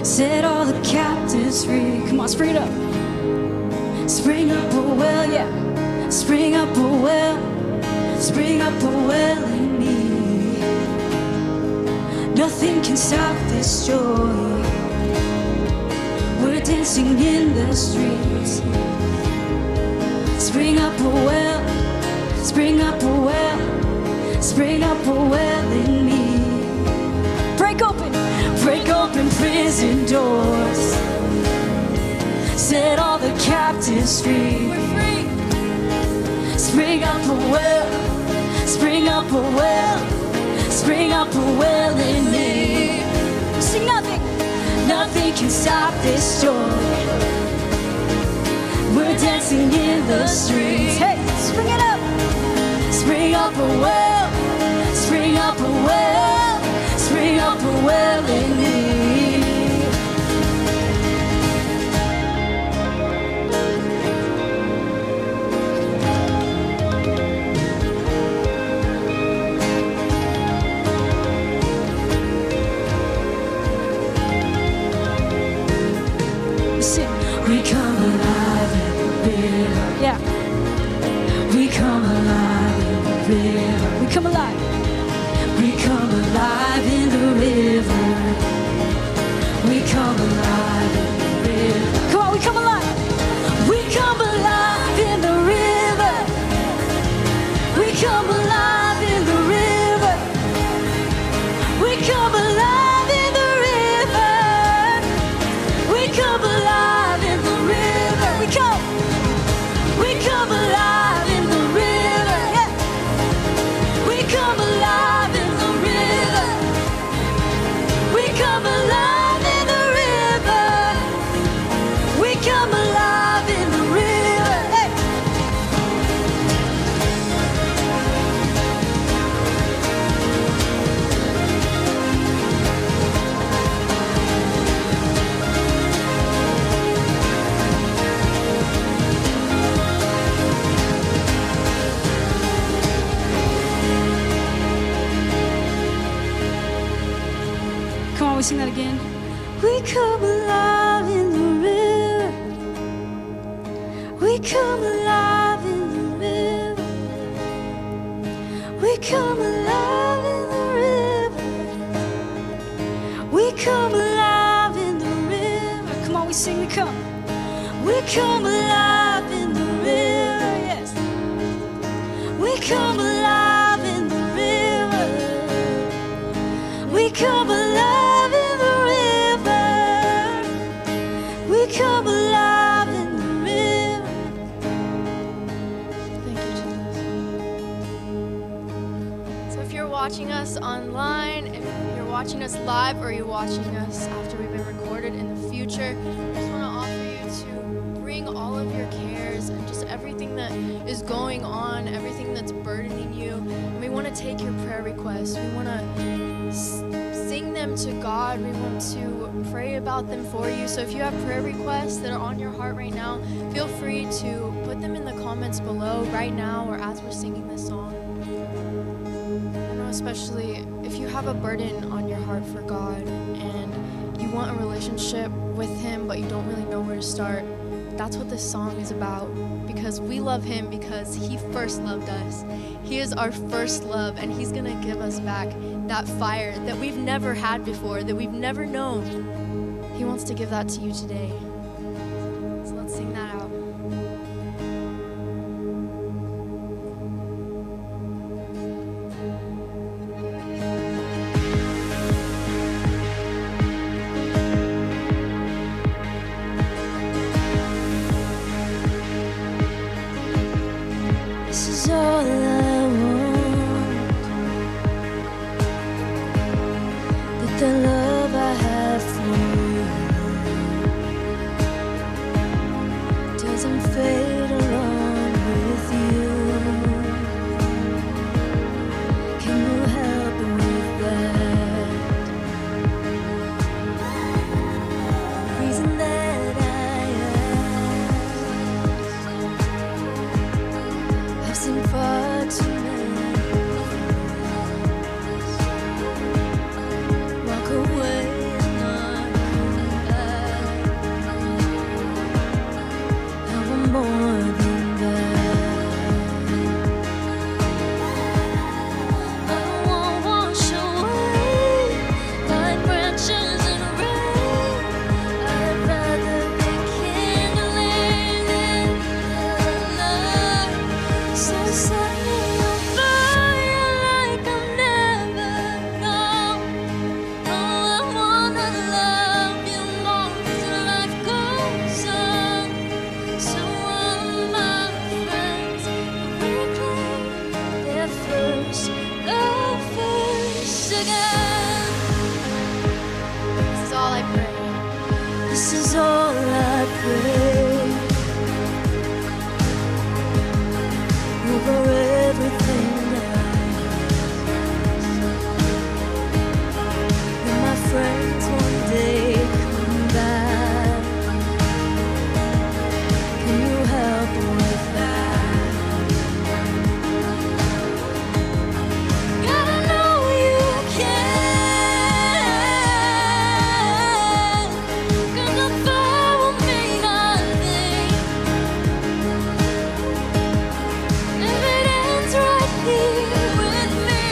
set all the captives free. Come on, spring it up. Spring up a well, yeah. Spring up a well. Spring up a well in me. Nothing can stop this joy. We're dancing in the streets. Spring up a well. Spring up a well. Spring up a well in me. Break open prison doors. Set all the captives free. We're free. Spring up a well. Spring up a well. Spring up a well in me. See, nothing can stop this joy. We're dancing in the streets. Hey, spring it up. Spring up a well. Spring up a well. Spring up a well in me. We come alive in the river. Yeah. We come alive in the river. We come alive. We come alive in the river. We come alive in the river. Come on, we come alive. We come alive in the river. We come alive in the river. We come alive in the river. We come alive in the river. We come alive in the river. Yeah. We come alive in the river. We come alive in the river. We come alive in the river. Hey. Come on, we sing that again. We come alive in the river. We come alive in the river. We come alive in the river. We come alive in the river. Come on, we sing, we come. We come alive in the river, yes. We come alive in the river. We come alive in the river. We come alive in the river. Thank you, Jesus. So if you're watching us online, if you're watching us live, or you're watching us after we've been recorded in the future, I just want to offer you to bring all of your cares and just everything that is going on, everything that's burdening you. And we want to take your prayer requests. We want to sing them to God. We want to pray about them for you. So if you have prayer requests that are on your heart right now, feel free to put them in the comments below right now or as we're singing this song. I know especially if you have a burden on your heart for God and you want a relationship with Him but you don't really know where to start, that's what this song is about, because we love Him because He first loved us. He is our first love, and He's gonna give us back that fire that we've never had before, that we've never known. He wants to give that to you today. So let's sing that out. This is all I want. That the love I have for you This is all I pray. Over everything that when my friends one day come back, can you help with that? God, I know you can, 'cause the fire will make nothing. If it ends right here with me,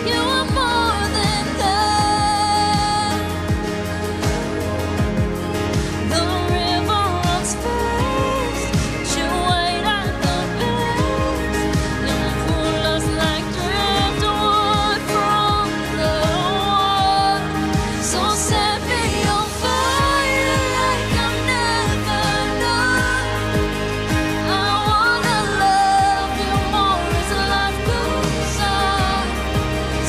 you are more than that. The river runs fast, you wait at the best. You pull us like driftwood from the water. So set me on fire like I've never known. I wanna love you more as life goes on.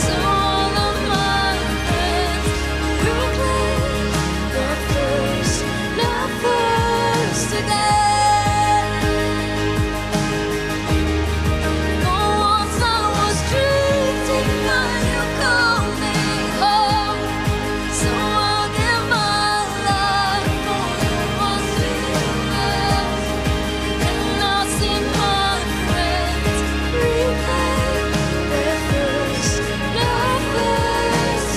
So all of my friends proclaim the first, love first again. For once I was drifting, but you called me home. So I'll give my life for you once you love. And I'll see my friends reclaim their first, love first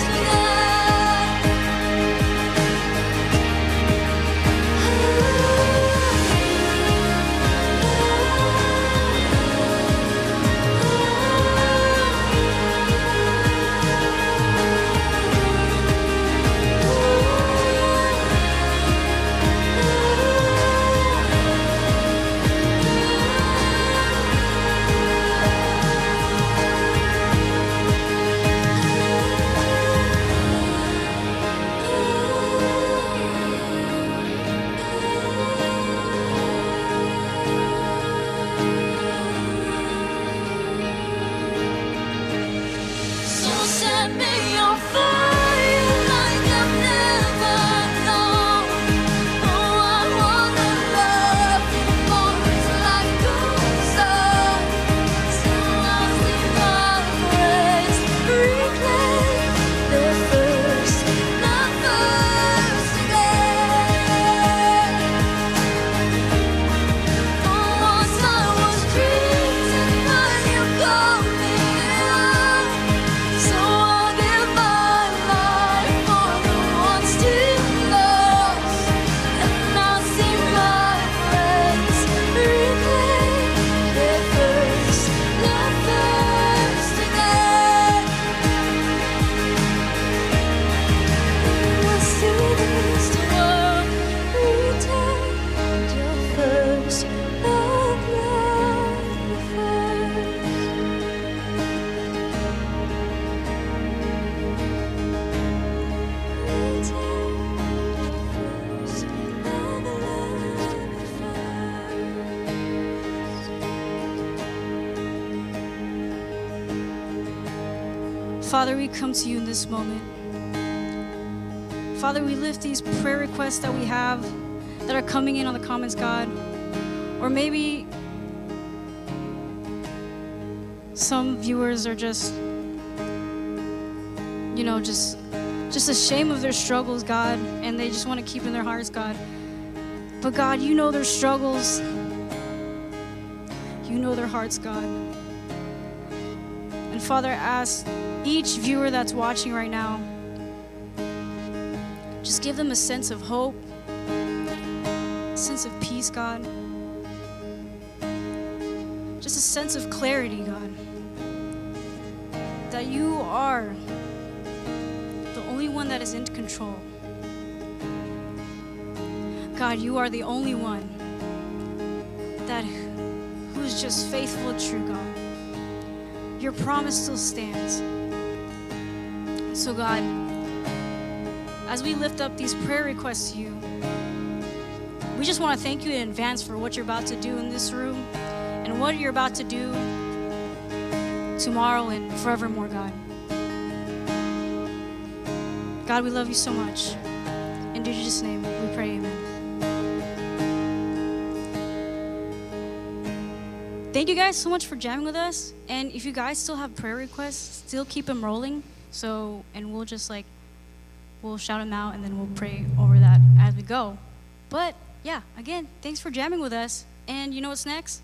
So set me on fire like I've never known. Oh, I wanna love you more as life goes on. So I'll see my friends reclaim their first, love first again. For once I was drifting, but you called me out. So I'll give my life for the ones still lost. And I'll see my friends reclaim their first, love first again. I'll see this world return your first, love first. Father, we come to you in this moment. Father, we lift these prayer requests that we have that are coming in on the comments, God. Or maybe some viewers are just, just ashamed of their struggles, God, and they just want to keep in their hearts, God. But God, you know their struggles. You know their hearts, God. And Father, I ask each viewer that's watching right now, just give them a sense of hope, a sense of peace, God. Just a sense of clarity, God. That you are the only one that is in control. God, you are the only one who's just faithful and true, God. Your promise still stands. So God, as we lift up these prayer requests to you, we just want to thank you in advance for what you're about to do in this room and what you're about to do tomorrow and forevermore, God. God, we love you so much. In Jesus' name, we pray, amen. Thank you guys so much for jamming with us. And if you guys still have prayer requests, still keep them rolling. And we'll just we'll shout them out and then we'll pray over that as we go. But yeah, again, thanks for jamming with us. And you know what's next?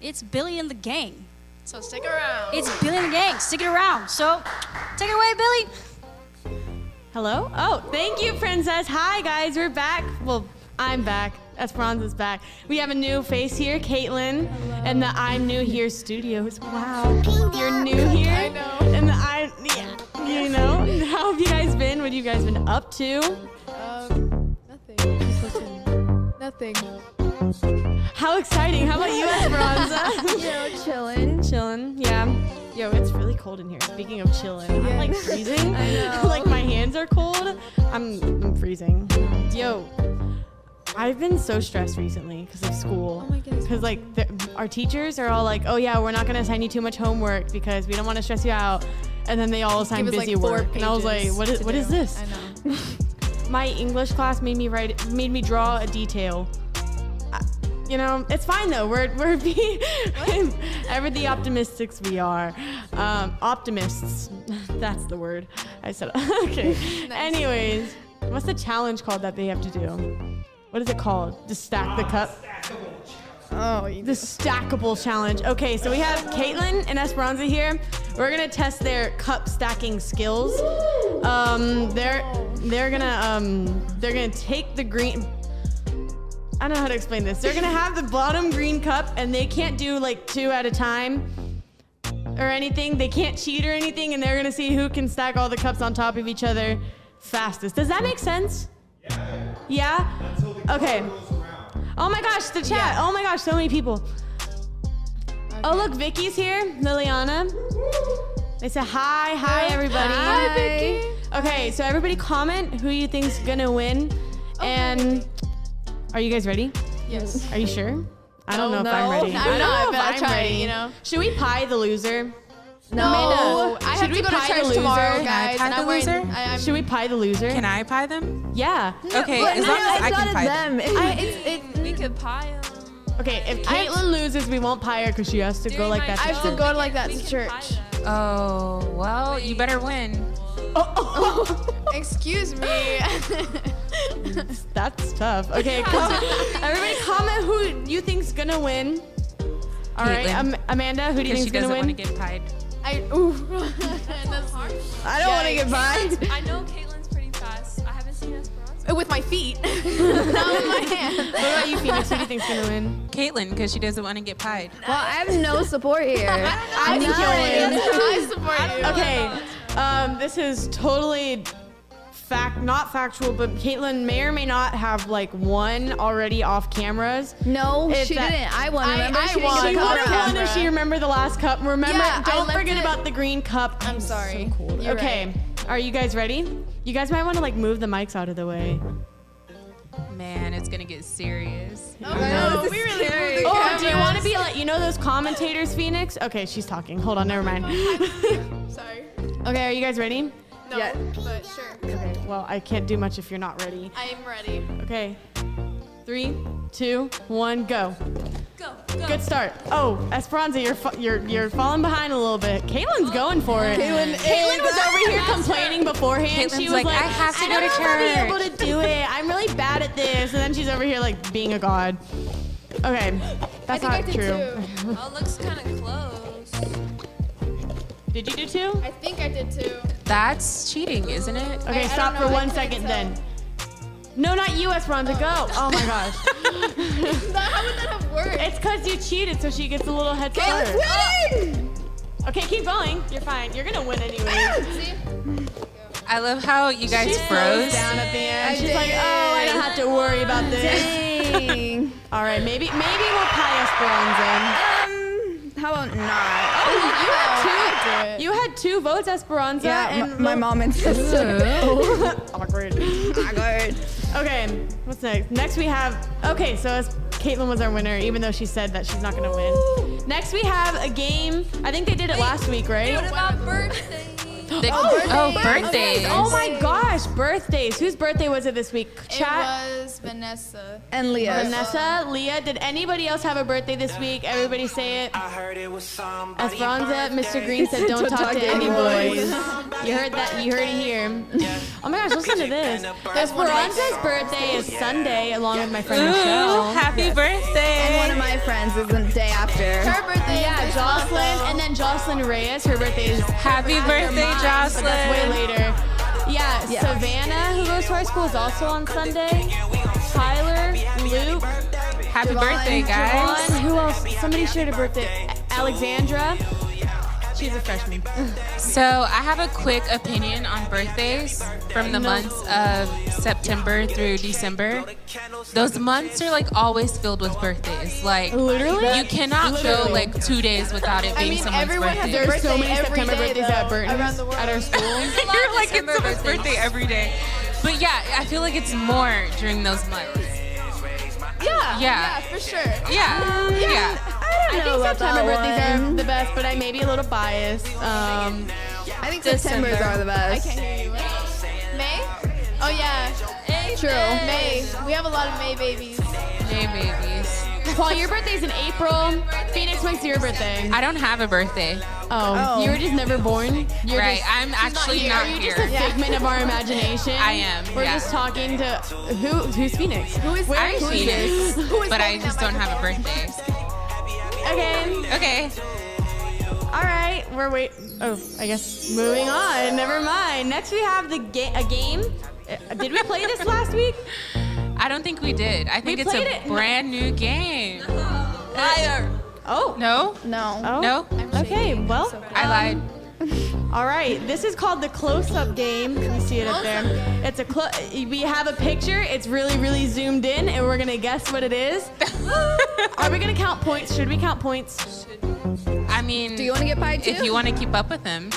It's Billy and the gang. So stick around. It's Billy and the gang. Stick it around. So take it away, Billy. Hello? Oh, thank you, Princess. Hi, guys. We're back. Well, I'm back. Esperanza's back. We have a new face here, Caitlin, and the I'm New Here studios. Wow. You're new here? I know. And you know. How have you guys been? What have you guys been up to? Nothing. Nothing. How exciting. How about you, Esperanza? Chilling. Yeah. Yo, it's really cold in here. Speaking of chilling, I'm like freezing. I know. Like my hands are cold. I'm freezing. Yo, I've been so stressed recently because of school. Oh my goodness. Because like our teachers are all like, oh yeah, we're not gonna assign you too much homework because we don't want to stress you out. And then they all assign Give us, busy like, 4 work, and I was like, pages what is this? I know. My English class made me draw a detail. You know, it's fine though. We're ever the optimists we are. Optimists. That's the word. I said. Okay. Nice. Anyways, what's the challenge called that they have to do? What is it called? To stack the cup. Oh, The stackable challenge. Okay, so we have Caitlin and Esperanza here. We're gonna test their cup stacking skills. They're gonna take the green. I don't know how to explain this. They're gonna have the bottom green cup, and they can't do like 2 at a time or anything. They can't cheat or anything, and they're gonna see who can stack all the cups on top of each other fastest. Does that make sense? Yeah? Okay. Oh my gosh, the chat. Oh my gosh, so many people. Okay. Oh look, Vicky's here. Liliana. They said hi. Hi everybody. Hi, Vicky. Okay, so everybody comment who you think's gonna win. And are you guys ready? Yes. Are you sure? I don't know if no. I'm ready. I'm I don't not, know but if I'll I'm try, ready. you know? Should we pie the loser? No. I have Should to we go to pie the church loser? tomorrow, Can I guys. pie and the I'm wearing, loser? I'm Should we pie the loser? Can I pie them? Yeah. Okay, But as long as I it's can not pie them. them. we could pie them. Okay, if Caitlin loses, we won't pie her because she has to go like that. I have to go like that to church. Oh, well, you better win. Excuse me. That's tough. Okay, everybody comment who you think's gonna win. All right, Caitlin. Amanda, who do you Because think's she gonna doesn't win? want to get pied. That's hard. I don't want to get fined. I know Caitlin's pretty fast. I haven't seen Esperanza. With my feet, not with my hands. What about you, Phoenix? Who do you think's gonna win? Caitlin, because she doesn't want to get pied. Well, I have no support here. I think you'll win. I support you. Okay, this is totally not factual, but Caitlin may or may not have like won already off cameras. No, If she that- didn't. I won. Remember, I she won. didn't She get would the have cup. won if she remembered the last cup. Remember, Yeah, I don't left forget it- about the green cup. I'm sorry. So cold. You're Okay, are you guys ready? You guys might want to like move the mics out of the way. Man, it's going to get serious. Oh, no, we really moved the Oh, do you want to cameras. be like, you know those commentators, Phoenix? Okay, she's talking. Hold on, never mind. Sorry. Okay, are you guys ready? No, Yeah. but sure. Okay, well, I can't do much if you're not ready. I am ready. Okay, 3, 2, 1, go. Go. Good start. Oh, Esperanza, you're falling behind a little bit. Caitlin's going for it. Caitlin was over here complaining beforehand. She Caitlin's was like, I have to I go don't to know if I'll be able church. to do it. I'm really bad at this. And then she's over here like being a god. Okay, that's I not think I did true. too. Oh, looks kind of close. Did you do 2? I think I did too. That's cheating, isn't it? Okay, I stop don't for know. I 1 couldn't second tell. then. No, not you, Esperanza. Go. Oh my gosh. How would that have worked? It's because you cheated, so she gets a little head start. Okay, keep going. You're fine. You're gonna win anyway. See? I love how you guys She slows froze. down at the end. I She's like, did. oh, I don't have to worry about this. Dang. All right, maybe we'll pie Esperanza. How about not? You had 2 votes, Esperanza. Yeah, and my mom and sister. Awkward. Awkward. Okay, what's next? Next we have, okay, so Caitlin was our winner, even though she said that she's not gonna win. Next we have a game. I think they did it last week, right? What about birthday? Oh, birthdays. Oh my gosh, birthdays. Whose birthday was it this week? Chat. It was Vanessa. And Leah. Vanessa, Leah. Did anybody else have a birthday this week? Everybody say it. Esperanza, Mr. Green said, "Don't talk to any boys." You heard that? You heard it here. Oh my gosh, listen to this. Esperanza's birthday is Sunday, along with my friend Michelle. Happy birthday. And one of my friends is the day after. Her birthday. Yeah, Jocelyn, and then Jocelyn Reyes. Her birthday is Happy birthday, but that's way Jocelyn. later. Yeah, Savannah, who goes to our school, is also on Sunday. Tyler, Luke, Happy birthday, guys. Javon, who else? Somebody shared a birthday. Alexandra. She's a freshman. So I have a quick opinion on birthdays from the months of September through December. Those months are like always filled with birthdays. Like Literally? you cannot go like 2 days without it being someone's everyone has birthday. their There's so birthday many every September day, birthdays though, at Burton's around the world. at our school. You're like it's someone's birthday every day. But yeah, I feel like it's more during those months. Yeah. For sure. Yeah. Yeah. I think about September that birthdays are one. the best, but I may be a little biased. I think September's December. are the I best. can't hear you. What? May? Oh yeah. True. May. We have a lot of May babies. Hey, babies. Paul, your birthday's in April. Phoenix, when's your birthday? I don't have a birthday. Oh, you were just never born? You're Right. just- I'm actually not You're here. just a figment of our imagination. I am, We're yeah. just talking to who's Phoenix? Who is I'm who is Phoenix, this? Who is but I holding just that don't have a microphone? birthday. Okay. Okay. All right. Oh, I guess moving on. Never mind. Next we have a game. Did we play this last week? I don't think we did. I think We it's played a it. brand new game. Oh. No? No. Oh. No? Okay. Well. I lied. All right. This is called the close-up game. You see it up there. It's we have a picture. It's really, really zoomed in, and we're gonna guess what it is. Are we gonna count points? Should we count points? I mean, Do you want to get pie too? if you want to keep up with them.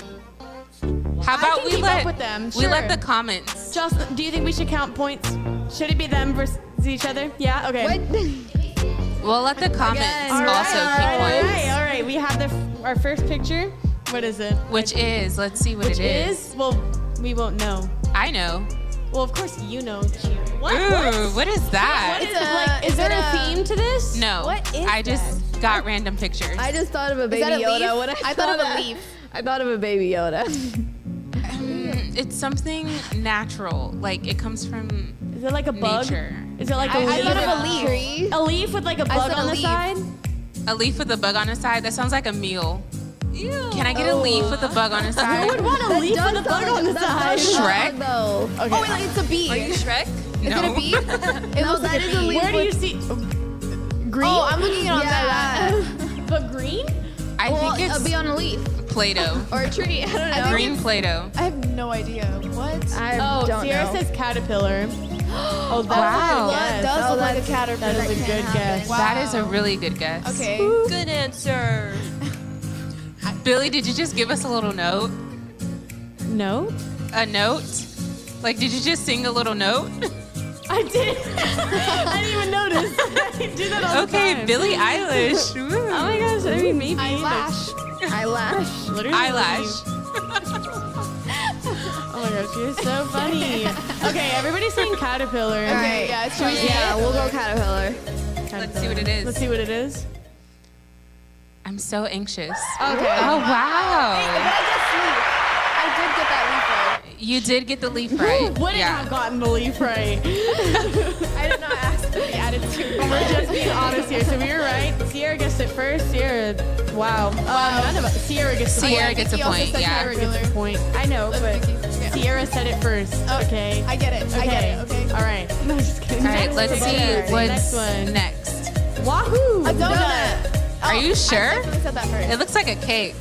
How about can we keep let up with them, we let sure. the comments? Justin, do you think we should count points? Should it be them versus each other? Yeah. Okay. What? We'll let the comments All also keep points. All right. We have our first picture. What is it? Which is, let's see what Which it is. Well, we won't know. I know. Well, of course you know. What? Ooh, what is that? What is, is there a theme to this? No. What is I just got random pictures. I just thought of a baby that a leaf? Yoda. When I thought of a leaf. I thought of a baby Yoda. It's something natural. Like it comes from Is it like a bug? nature. Is it like a I leaf? thought of a leaf. Tree. A leaf with like a bug said on a the leaf. side? A leaf with a bug on the side? That sounds like a meal. Can I get a leaf with a bug on the Who side? would want a leaf with a bug on the side? Shrek? Though. Okay. Oh, wait, it's a bee. Are you Shrek? Is No. it a bee? It No, looks like that is a leaf. Where do you see green? Oh, I'm looking at Yeah. that. But green? I Well, think a it's bee on a leaf Play-Doh. or a tree. I don't know. Green Play-Doh. I have no idea. What? I Oh, don't Sierra know. says caterpillar. Oh, that's Wow. a That good guess. does look like a That caterpillar. is a good guess. Wow. That is a really good guess. Okay. Good answer. Billy, did you just give us a little note? No? A note? Like, did you just sing a little note? I did. I didn't even notice. I do that all the Okay, time. Billie Eilish. Woo. Oh my gosh, I mean, maybe. Eyelash. Eyelash. Literally. Eyelash. Oh my gosh, you're so funny. Okay, everybody's saying caterpillar. Okay, yeah, it's probably Yeah, we'll go caterpillar. Let's see what it is. Let's see what it is. I'm so anxious. Okay. Oh, wow. I did get that leaf right. You did get the leaf Who right. wouldn't have gotten the leaf right? I did not ask for the attitude. We're just being honest here. So we were right. Sierra guessed it first. Sierra, wow. None of us. Sierra gets the Sierra point. gets a Vicky also point, said yeah. Sierra gets a point. I know, but Sierra said it first. Okay. I get it. I get it. Okay. All right. No, just kidding. All right, let's see Next what's one. next. Wahoo! A donut. Are you sure? I definitely said that first. It looks like a cake.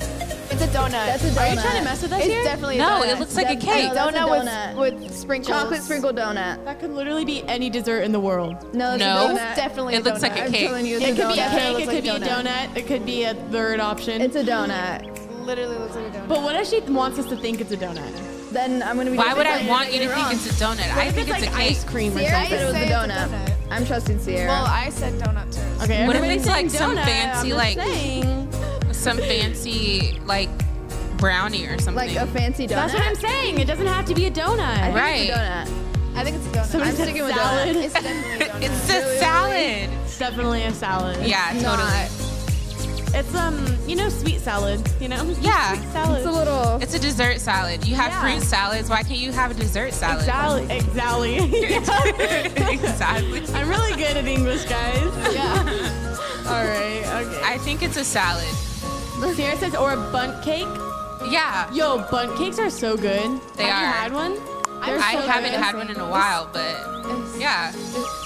It's a donut. That's a donut. Are you trying to mess with us It's here? definitely a No, donut. it looks like a That's- cake. no, that's a donut donut. with sprinkles. Chocolate sprinkle donut. That could literally be any dessert in the world. No, it's No. a It's donut. definitely It a looks donut. like a I'm cake. telling you, it's It a could be a donut. cake. looks It like could be a donut. It could be a third option. It's a donut. Literally looks like a donut. But what if she wants us to think it's a donut? Then I'm gonna be. Why would I disappointed want if you to get it think wrong. it's a donut? I If think it's it's a like cake. ice cream or Sierra something. said it was say a it's a donut. donut. I'm trusting Sierra. Well, I said donut first. Okay, What if everybody's it's like saying some donut, fancy, I'm like- just saying. Some fancy, like, brownie or something. Like a fancy donut. That's what I'm saying. It doesn't have to be a donut. I think Right. it's a donut. I think it's a donut. Somebody I'm said sticking with salad. donut. It's definitely a donut. It's a salad. It's definitely a salad. Yeah, Not. totally. It's sweet salad, Yeah. Sweet salad. It's a little. It's a dessert salad. You have Yeah. fruit salads. Why can't you have a dessert salad? Exactly. Exactly. I'm really good at English, guys. Yeah. All right. Okay. I think it's a salad. Sierra says, or a bunt cake. Yeah. Yo, bunt cakes are so good. They Have are. you had one? They're I so haven't good. had one in a while, but yeah.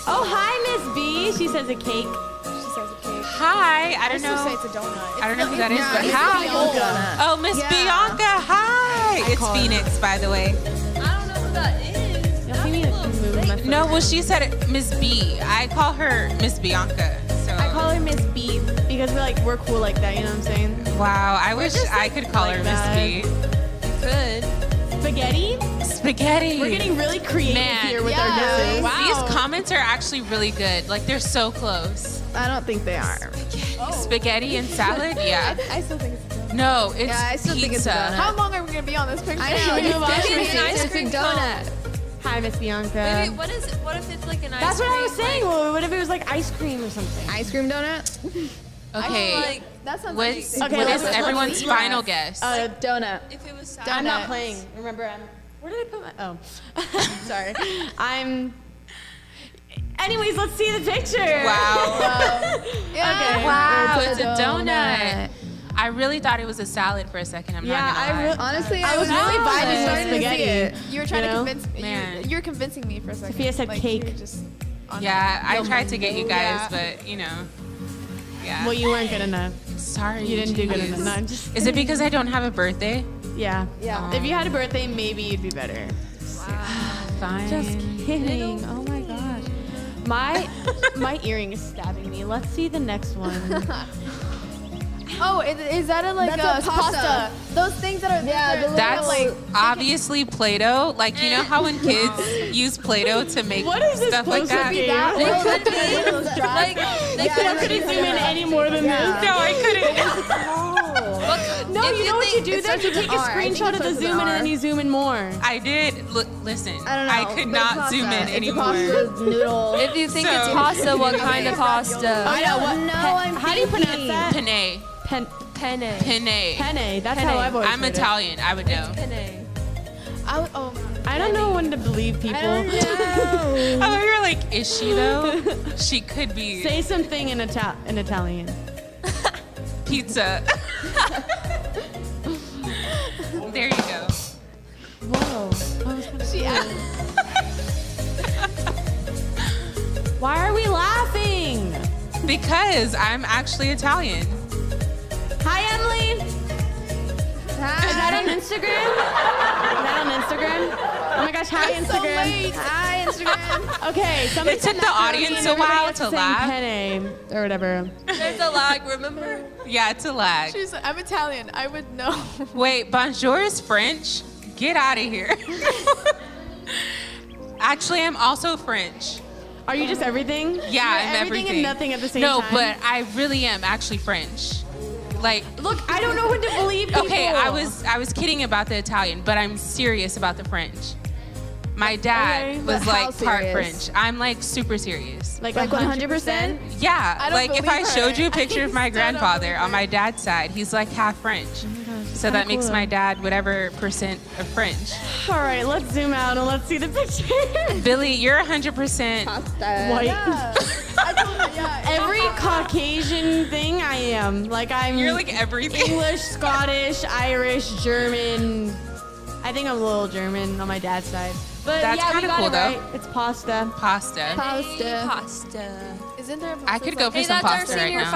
Oh, hi, Miss B. She says a cake. She says a cake. Hi. I don't still say know. it's a donut. I don't know who that is, Yeah, but it's hi. Bianca. Oh, Miss Yeah. Bianca. Hi. It's call her. Phoenix, by the way. I don't know who that is. Y'all see me move my foot? No, well, she said it, Miss B. I call her Miss Bianca. So. I call her Miss B because we're cool like that. You know what I'm saying? Wow. I wish I could call like her that. Miss B. Good. Spaghetti. Spaghetti. We're getting really creative Man, here with yeah. our guesses. Wow. These comments are actually really good. Like, they're so close. I don't think they are. Spaghetti and salad? Yeah. I still think it's a donut. No, it's Yeah, I still pizza. think it's a donut. How long are we going to be on this picture? I know. Should we move on? It's Should we An ice it's cream a donut. Hi, Miss Bianca. Wait, what is it? What if it's like an ice That's cream? what I was saying. Like, Well, what if it was like ice cream or something? Ice cream donut. Okay. like That sounds What's, amazing. Okay, what let's- is let's everyone's eat final that. guess? Donut. if it was salad. I'm not Donuts. playing. Remember, where did I put my? Oh, sorry. I'm. Anyways, let's see the picture. Wow. Okay. Wow, It's it's a a donut. donut. I really thought it was a salad for a second. I'm Yeah, not gonna lie. Honestly, I was was really vibing with starting to see spaghetti. it. You were trying You to know? convince me. Man. You were convincing me for a second. Sophia said like, cake. You were just on Yeah, I tried to get you guys, Yeah. but yeah. Well, you weren't good enough. Sorry. You didn't do good jeez. enough. No, I'm just. Is it because I don't have a birthday? Yeah. Yeah. If you had a birthday, maybe you'd be better. Fine. Just kidding. Oh my gosh. My earring is stabbing me. Let's see the next one. Oh, is that That's a pasta. Those things that are Yeah, they're the That's like obviously Play-Doh. Like, you know how when kids use Play-Doh to make What is this stuff like supposed to that? be? that. They Well, could be. Like, they I couldn't zoom in any more than this. No, I couldn't. No, If you know what you do it though? starts You with take a an R. I think screenshot it of the starts with zoom in an and then R. you zoom in more. I did. Look, listen. I don't know. I could but not pasta. zoom in It's a anymore. pasta noodle. If you think So- it's pasta, what kind of pasta? I know what. I'm How do you pronounce that? Penne. Penne. Penne. Penne. That's Penne. how I've always I'm heard it. Italian. I would know. Penne. I don't know when to believe people. Oh, you were like, is she though? She could be Say something in Italian. pizza. There you go. Whoa. Why are we laughing? Because I'm actually Italian. Hi, Emily. Is that on Instagram? Is that on Instagram? Oh my gosh, hi, Instagram. Hi, Instagram. Okay, somebody It took said the macaroni audience and a everybody while else to is saying laugh. Penne or whatever. There's a lag, remember? Yeah, it's a lag. She's I'm Italian. I would know. Wait, bonjour is French? Get out of here. Actually, I'm also French. Are you just everything? Yeah, You're I'm everything and nothing at the same no, time. but I really am actually French. Like, Look, I don't know when to believe people. okay, I was kidding about the Italian, but I'm serious about the French. My dad Okay, was but how like part serious? French. I'm like super serious. like 100%? Yeah, I don't like if I believe showed her. you a picture of my I still don't grandfather believe on her. my dad's side, he's like half French. So that makes my dad whatever percent of French. All right, let's zoom out and let's see the picture. Billy, you're 100% Pasta. White. Yeah. I told her, yeah. Every Caucasian thing I am. Like I'm you're like everything. English, Scottish, Irish, German. I think I'm a little German on my dad's side. But That's yeah, we kinda got cool, it though. right. It's pasta. Pasta. Pasta. Pasta. Isn't there a I could go for Hey, some that's our pasta right senior now.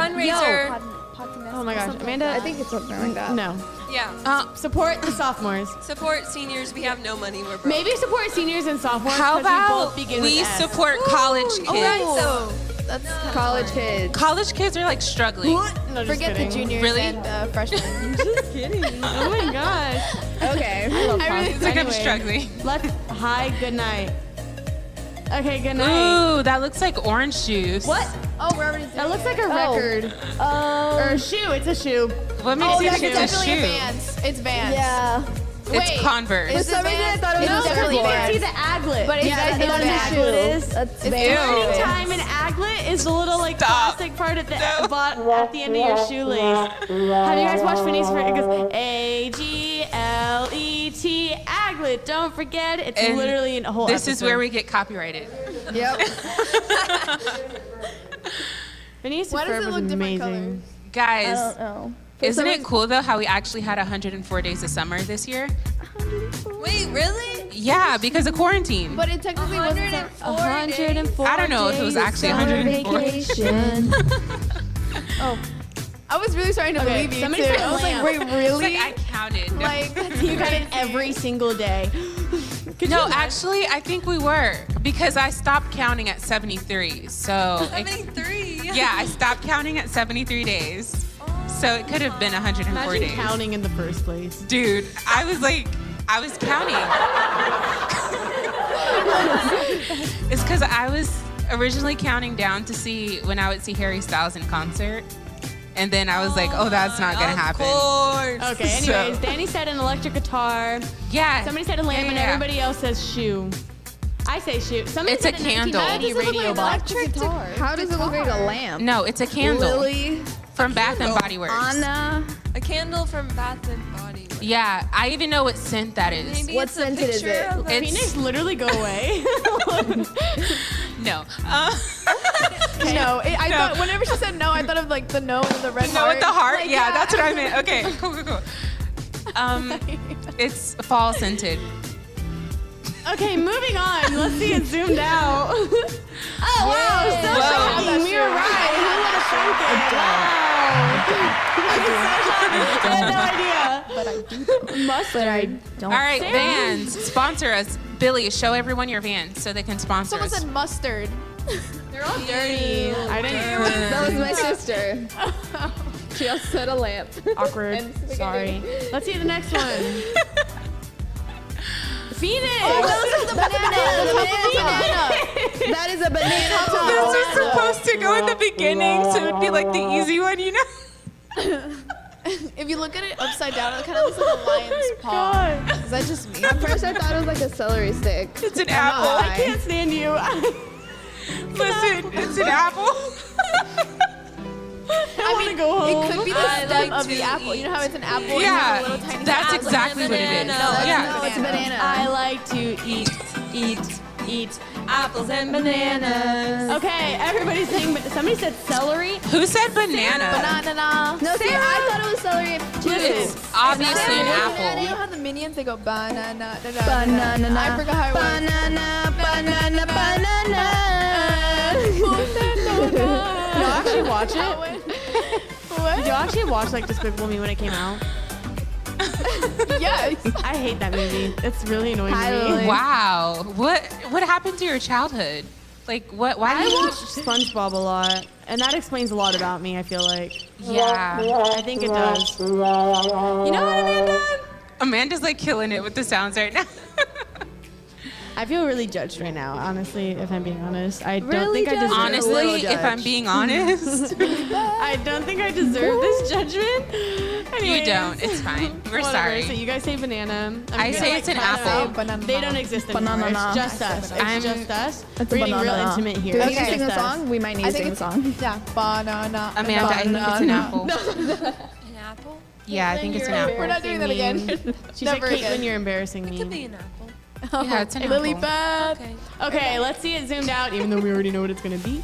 fundraiser. Oh my gosh, Amanda. I think it's something like that. No. Yeah. Support the sophomores. Support seniors. We have no money. We're broke. Maybe support seniors and sophomores. How 'cause we about both begin we with S. support college kids? Right, so that's College kids. College kids are like struggling. No, just forget the kidding. juniors Really? and freshmen. Just kidding. Oh my gosh. Okay. I love I really- pasta. It's like I'm Anyway, struggling. Hi, good night. Okay, good night. Ooh, that looks like orange juice. What? Oh, we're already doing That looks like a it. record. Or a shoe. It's a shoe. What makes Oh, you that's choose a definitely a shoe? Vans. It's Vans. Yeah. It's Converse. Is For some it reason, I Vans? thought it was No, a definitely You can see Vans. the aglet. But it's you guys know what an Vans. aglet is? That's It's very Turning Vans. time and aglet is the little like Stop. plastic part at the at the end of your shoelace. Have you guys watched Phineas for it goes A-G-L-E-T aglet. Don't forget it's And literally a whole This is episode. where we get copyrighted. Yep. Phineas Why and does Ferb it was look different amazing. I Guys, don't know. isn't it cool though how we actually had 104 days of summer this year? Wait, really? Yeah, because of quarantine. But it technically wasn't. 104 I don't know if it was days of actually summer 104. vacation. I was really starting to Okay, believe you somebody too. said I was like, lamp. wait, It's really? like I counted. No. Like, You got it every single day. Could No, you imagine? actually, I think we were because I stopped counting at 73. So, 73. yeah, I stopped counting at 73 days. So it could have been 104 Imagine days. counting in the first place. Dude, I was counting. It's because I was originally counting down to see when I would see Harry Styles in concert. And then I was like, oh, that's not going to happen. Of course. Okay, So- anyways, Danny said an electric guitar. Yeah. Somebody said a lamp, Yeah, and yeah. everybody else says shoe. I say shoe. Somebody It's said a candle. 1990 radio box. How does it look like a lamp? No, it's a candle Lily, from Bath and Body Works. Anna. A candle from Bath and Body Works. Yeah, I even know what scent that is. Maybe What it's a scented is picture it? of a- Phoenix, literally go away. No. No, I thought whenever she said no, I thought of like the no and the red No, heart. with the heart? Like, yeah, that's what I meant. Okay, cool. It's fall scented. Okay, moving on. Let's see it zoomed out. Oh, wow. So Whoa. shocking. We were right. Who would have thunk it? Wow. I had no idea. But I do. Mustard. All right, Vans, sponsor us. Billy, show everyone your Vans so they can sponsor Someone us. said mustard. They're all dirty. I didn't. That was my sister. She also said a lamp. Awkward. And spaghetti. Sorry. Let's see the next one. Phoenix. That is a banana This top. was supposed to go in the beginning, so it'd be like the easy one, you know? If you look at it upside down, it kind of looks like a lion's paw. Is that just me? At first, I thought it was like a celery stick. It's an apple. I can't stand you. Listen, it's an apple. I wanna go home. It could be the I stem like of the to apple. You know how it's an apple? and you Yeah, have a little tiny that's apple? exactly what it is. banana. Yeah. No, it's a banana. I like to eat apples and bananas. Okay, everybody's saying, but somebody said celery. Who said banana? Banana. No, see, I thought it was celery too. It's obviously an You apple. know how the minions they go banana. Banana. I forgot how it was. Banana, banana, banana. Did you actually watch it? What? Did you actually watch like Despicable Me when it came out? Yes. I hate that movie. It's really annoying Hi, to me. Lily. Wow. What happened to your childhood? Like what? Why I did you watched SpongeBob a lot, and that explains a lot about me. I feel like. Yeah. I think it does. You know what, Amanda? Amanda's like killing it with the sounds right now. I feel really judged right now, honestly, if I'm being honest. I don't Really think I deserve Honestly, a if I'm being honest, I don't think I deserve this judgment. you Anyways. don't. It's fine. We're Whatever. sorry. So you guys say banana. I say it's an apple. They don't exist anymore. Banana. It's just us. It's I'm- just us. It's We're a getting real banana. intimate here. Do we It's need to just sing a us. song? We might need to sing a song. Yeah, banana. Amanda, I think it's an apple. An apple? Yeah, I think it's an You're apple. We're not doing that again. She said, Never Caitlin, again. you're embarrassing It could me. be an apple. Yeah, it's an Lily apple. bad. Okay. Okay, let's see it zoomed out, even though we already know what it's going to be.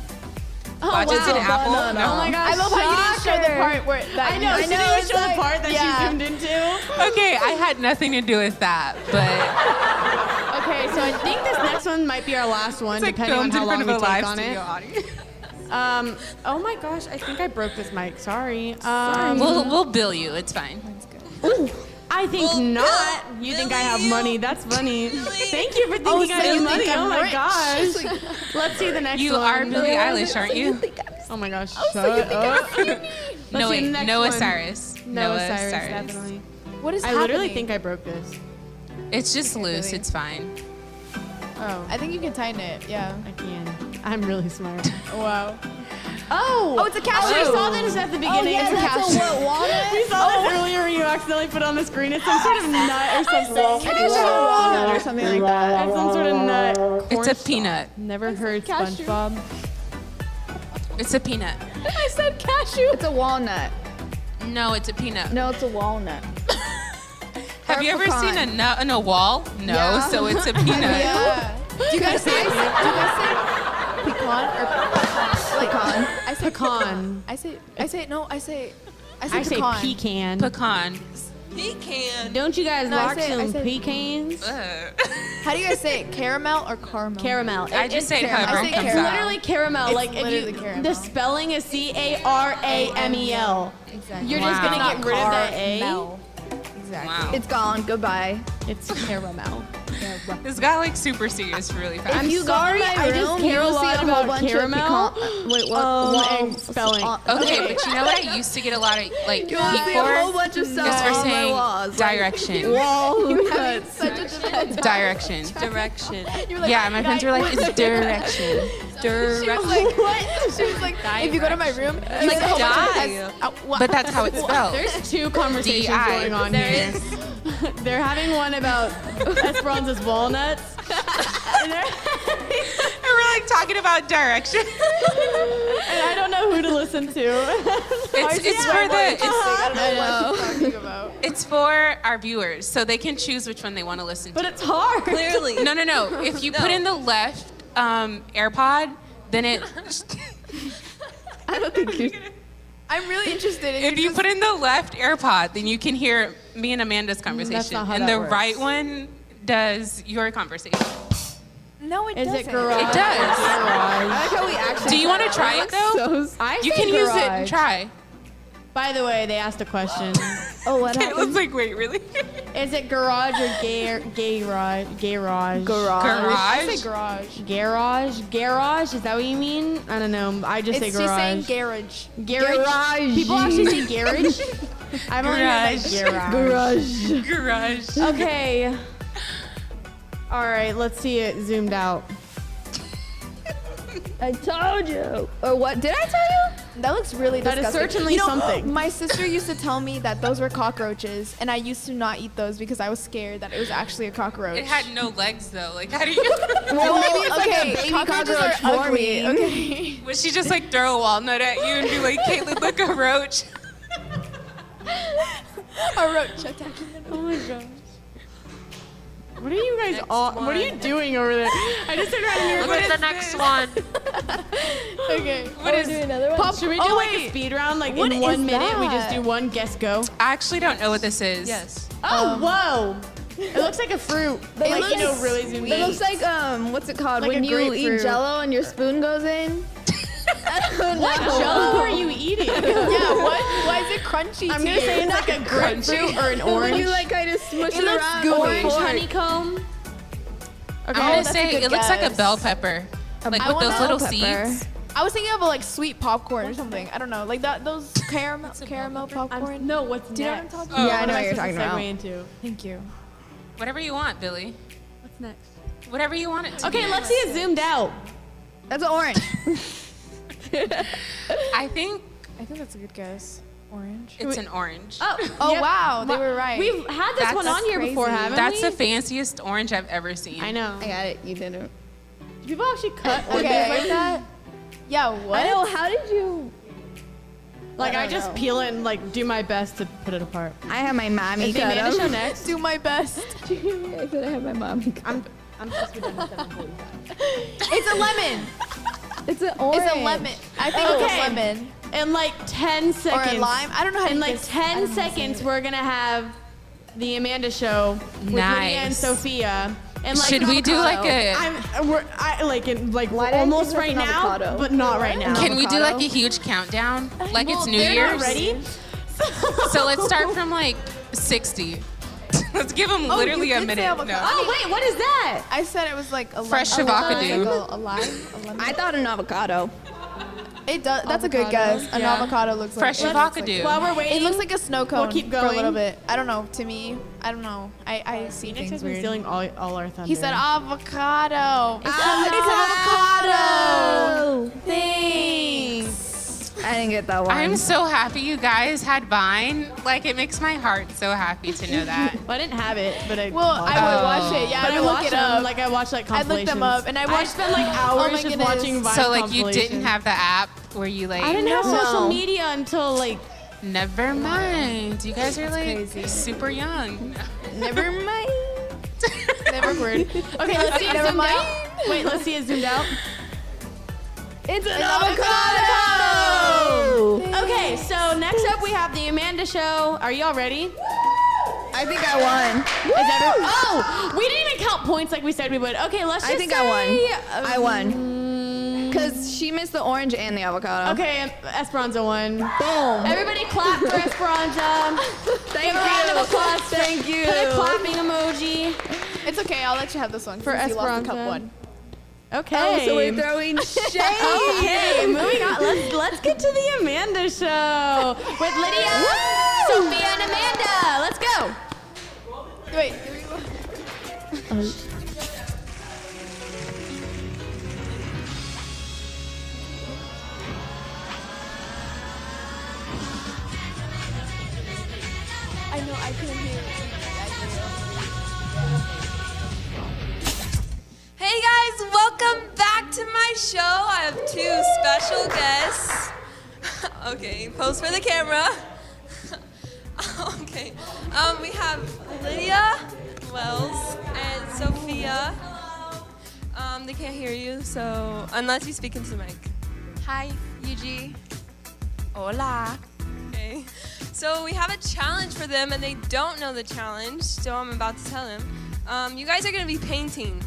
Watch, it's an apple. banana. No. Oh my gosh. I love how you didn't show the shocker. part where that I know, she didn't even show the part that yeah. she zoomed into. Okay, I had nothing to do with that, but Okay, so I think this next one might be our last one, it's like depending on filmed how in long front of we a take live on studio it. audience. Oh my gosh, I think I broke this mic. Sorry. We'll bill you. It's fine. I think Well, not. Bill, You think I Billy, have you- money? That's funny. Billy. Thank you for Oh, thinking I so have you money. think I'm Oh my rich? gosh. Let's see the next You one. are Billie Eilish, aren't you? Oh my gosh. Shut up. No, see the wait. next Noah one. Cyrus. Noah Cyrus, definitely. What is I happening? literally think I broke this. It's just loose. It's fine. Oh, I think you can tighten it. Yeah. I can. I'm really smart. Wow. Oh, it's a cashew. Oh, we saw this at the beginning. yeah, It's a that's a cashew. walnut? We saw this earlier when you accidentally put it on the screen. It's some sort of nut or something. Walnut or something like that. It's some sort of nut. It's a peanut. Never heard cashew. SpongeBob. It's a peanut. I said cashew. It's a walnut. No, it's a peanut. No, it's a walnut. Have you ever pecan. seen a nut on a wall? No, Yeah. so it's a peanut. Yeah. Do you guys say pecan or Pecan. I say Pecan. I say I say pecan. pecan. Pecan. Pecan. Don't you guys No, I like say- I some say- pecans? How do you guys say it? Caramel or caramel? Caramel. I just say it caramel. however I it say comes caramel. out. Literally caramel. It's Like if literally you, caramel. the spelling is CARAMEL. Exactly. You're just Wow. gonna get rid of that A. Caramel. Exactly. Wow. It's gone. Goodbye. It's caramel. This got like super serious really fast. I'm you sorry. go to my I just room, care a you'll see lot a whole about bunch of caramel. pecan- Wait, what? And spelling. Okay, but you know what I used to get a lot of like You'll heat see a whole for? bunch of Is stuff for on my saying walls. direction. Whoa, Such a difficult Direction. Direction. Yeah, my friends were like, it's direction. She was like, what? She was like, if you go to my room, it's like a whole bunch of But that's how it's spelled. There's two conversations DI. going on here. They're having one about Esperanza's walnuts. And We're like talking about direction. I don't know who to listen to. It's for the I it's for our viewers, so they can choose which one they want to listen to. But it's hard. Clearly. No. If you put in the left AirPod, then it. I don't think you. I'm really interested in If you put in the left AirPod, then you can hear me and Amanda's conversation, not how and that the works. right one does your conversation. No, it Is doesn't. it garage? It does. I like how we actually. Do you want to try it though? I You say can use it and garage. try. By the way, they asked a question. Oh, what It was happened? like, wait, really? Is it garage or garage? Garage. I say Garage. garage. Garage? Is that what you mean? I don't know. I just say She's saying garage. garage. Garage. People actually say garage. I've only heard like garage. Garage. Okay. All right. Let's see it zoomed out. I told you. Or what? Did I tell you? That looks really That is disgusting. certainly You know, something. My sister used to tell me that those were cockroaches, and I used to not eat those because I was scared that it was actually a cockroach. It had no legs though. Like, how do you? Well, maybe it's like okay, a baby cockroaches cockroach are ugly. forming. Okay. Would she just like throw a walnut at you and be like, Caitlin, look, a roach? A roach attacking them. Oh my gosh. What are you guys all? What are you doing over there? I just turned around and you're Look at the next one. Okay. What is? Pop, should we do like a speed round? Like What in is 1 minute, we that? just do one guess go. I actually don't know what this is. Yes. Oh, whoa! It looks like a fruit. It Like, you know, really zoomed It in. looks like what's it called Like when a you grapefruit. eat Jello and your spoon goes in? What Jello are you eating? Yeah. What? Why is it crunchy? I'm to gonna you? say it's like a grapefruit or an When orange. you like kind of smush it, looks around. gooey. Orange Fork. honeycomb. I'm Okay. gonna that's a say good it looks like a guess. bell pepper, like I with want those a little bell pepper. seeds. I was thinking of a like sweet popcorn or something. I don't know, like that. Those caramel popcorn. No, what's Do you know what I'm next? talking Oh. Yeah, I What know am what you're supposed talking to about. segue into? Thank you. Whatever you want, Billy. What's next? Whatever you want it to Okay, be. let's see it zoomed out. That's an orange. I think I think that's a good guess. Orange. it's an orange. Oh Yep. wow, they were right. We've had this That's one on here crazy. before, haven't That's we? the fanciest orange I've ever seen. I know. I got it. You didn't. Do people actually cut oranges Okay. like that? Yeah. What? I know. How did you? Like I don't just know. peel it and like do my best to put it apart. I have my mommy Is the cut Amanda show them. next? Do my best. I said I have my mommy cut. I'm supposed to be done at 7:45. It's a lemon. It's an orange. It's a lemon. I think it's Okay. a lemon In like 10 seconds. or a lime. I don't know how to In like guess. 10 seconds, we're gonna have the Amanda show with Lydia and Nice. Sophia. And like Should we do like a? almost think right that's an now, avocado. but not right now. Can we do avocado? like a huge countdown? Like it's New They're Year's. not ready. So let's start from like 60. Let's give them literally you a did say minute. avocado. Oh wait, what is that? I said it was like a Fresh lemon. avocado. A lime. A lemon. I thought an avocado. It does. That's a good Avocado. guess. An Yeah. avocado looks Fresh like. avocado. While we're waiting, It looks like a snow cone keep for a going. little bit. I don't know. To me, I don't know. I see Phoenix has things been weird. stealing all our thunder. He said avocado. It's avocado. Thanks. I didn't get that one. I'm so happy you guys had Vine. Like, it makes my heart so happy to know that. Well, I didn't have it, but I. Well, I would watch it. Yeah, but I I would look watched it them. up. Like I watched like I compilations. looked them up, and I I watched spent like hours my just goodness. watching Vine So, like, you didn't compilations. have the app where you, like, I didn't have No. social media until like. never mind. You guys are, like, crazy. super young. Never mind. Never word. Okay, let's see it Never zoomed mind. out. Wait, let's see it zoomed out. It's an avocado. Okay, so next up we have the Amanda Show. Are y'all ready? I think I won. Is everyone? Oh, we didn't even count points like we said we would. Okay, let's just I think say, I won. Because she missed the orange and the avocado. Okay, Esperanza won. Boom. Everybody clap for Esperanza. Thank Give a round of you. applause. Thank you. Put a clapping emoji. It's okay. I'll let you have this one. For since you lost the cup Esperanza. one. Okay. Oh, so we're throwing shade. Okay, moving on. Let's get to the Amanda Show with Lydia, Sophia, and Amanda. Let's go. Wait. I know I couldn't hear it. Hey guys, welcome back to my show. I have two special guests. Okay, pose for the camera. Okay, we have Lydia Wells and Sophia. They can't hear you, so unless you speak into the mic. Hi, UG. Hola. Okay. So we have a challenge for them, and they don't know the challenge, so I'm about to tell them. You guys are going to be painting.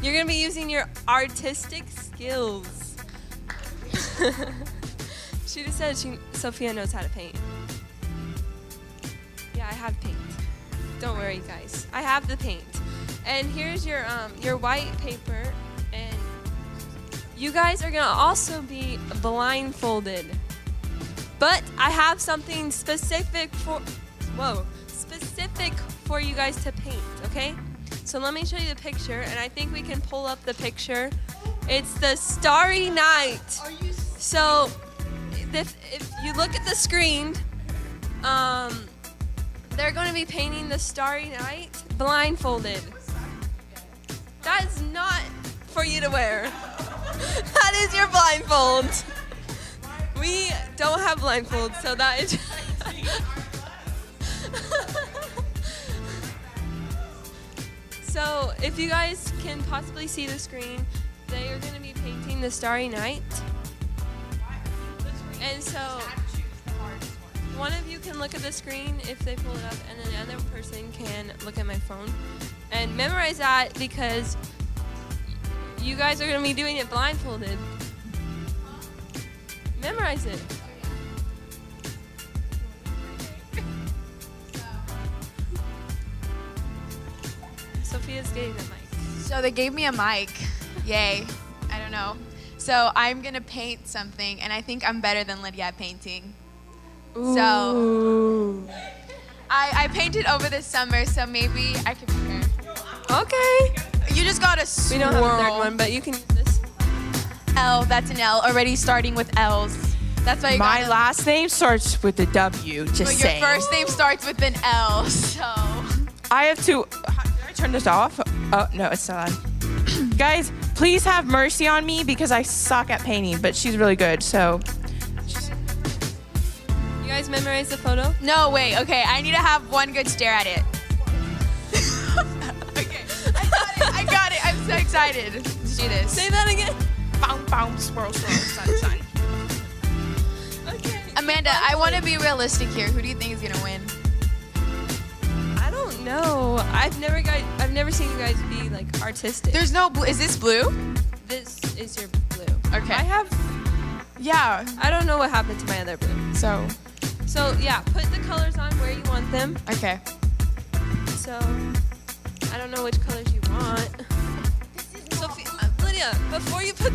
You're going to be using your artistic skills. She just said Sophia knows how to paint. Yeah, I have paint. Don't worry, guys. I have the paint. And here's your white paper, and you guys are going to also be blindfolded. But I have something specific for you guys to paint, okay? So let me show you the picture, and I think we can pull up the picture. It's the Starry Night. So if you look at the screen, they're going to be painting the Starry Night blindfolded. That is not for you to wear. That is your blindfold. We don't have blindfolds, so that is. So, if you guys can possibly see the screen, they are going to be painting the Starry Night. And so, one of you can look at the screen if they pull it up, and then the other person can look at my phone. And memorize that because you guys are going to be doing it blindfolded. Memorize it. Sophia's getting the mic. So they gave me a mic. Yay. I don't know. So I'm going to paint something, and I think I'm better than Lydia at painting. So I painted over the summer, so maybe I can prepare. Okay. You just got to swirl. We don't have a third one, but you can use this. L, that's an L. Already starting with L's. That's why you My gotta, last name starts with a W, just but your saying. first name starts with an L, so. I have to. Did I turn this off? Oh, no, it's not on. Guys, please have mercy on me because I suck at painting, but she's really good, so. You guys memorize the photo? No, wait, okay. I need to have one good stare at it. Okay, I got it. I'm so excited. Let's do this. Say that again. Boom, boom, swirl, swirl, sun, sun. Okay. Amanda, I want to be realistic here. Who do you think is gonna win? I don't know. I've never seen you guys be like artistic. There's no blue. Is this blue? This is your blue. Okay. Yeah. I don't know what happened to my other blue. So yeah, put the colors on where you want them. Okay. So I don't know which colors you want. Sophie, Lydia, before you put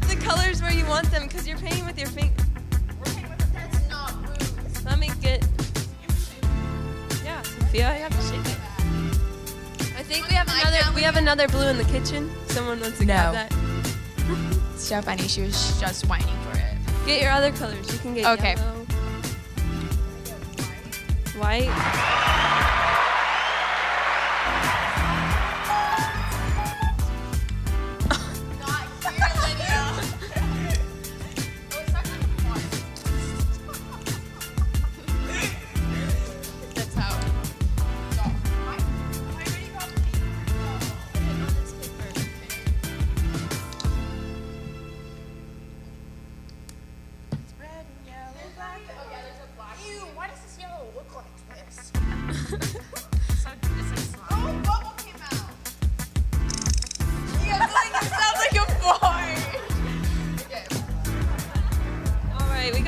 the colors where you want them because you're painting with your finger. That's not blue. Let me get. Yeah, Sophia, you have to shake it. I think we have another. We have another blue in the kitchen. Someone wants to grab that. Stephanie, she was just whining for it. Get your other colors. You can get Okay. yellow, white.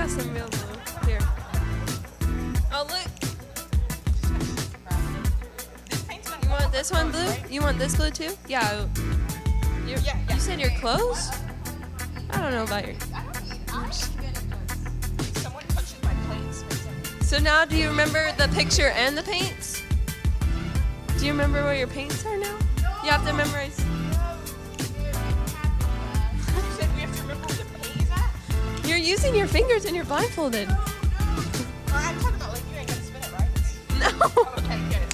Some real blue. Here. Oh, look. You want this one blue? You want this blue too? Yeah. You said your clothes? I don't know about your... Someone touches my plates. So now do you remember the picture and the paints? Do you remember where your paints are now? You have to memorize. You said we have to remember where the paint is at? You're using your fingers and you're blindfolded. I'm talking about like you ain't gonna spin it, right? No. Okay, good.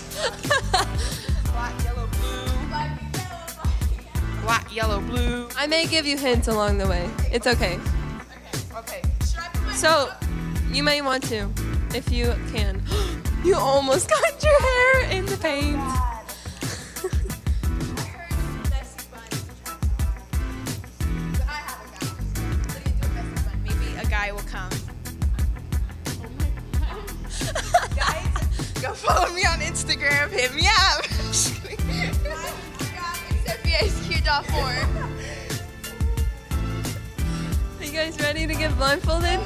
Black, yellow, blue. Black, yellow, blue. I may give you hints along the way. It's okay. Okay. Should I put my So, you may want to, if you can. You almost got your hair in the paint. Maybe a guy will come. guys? Go follow me on Instagram. Hit me up. SFBSQ.4. Are you guys ready to get blindfolded?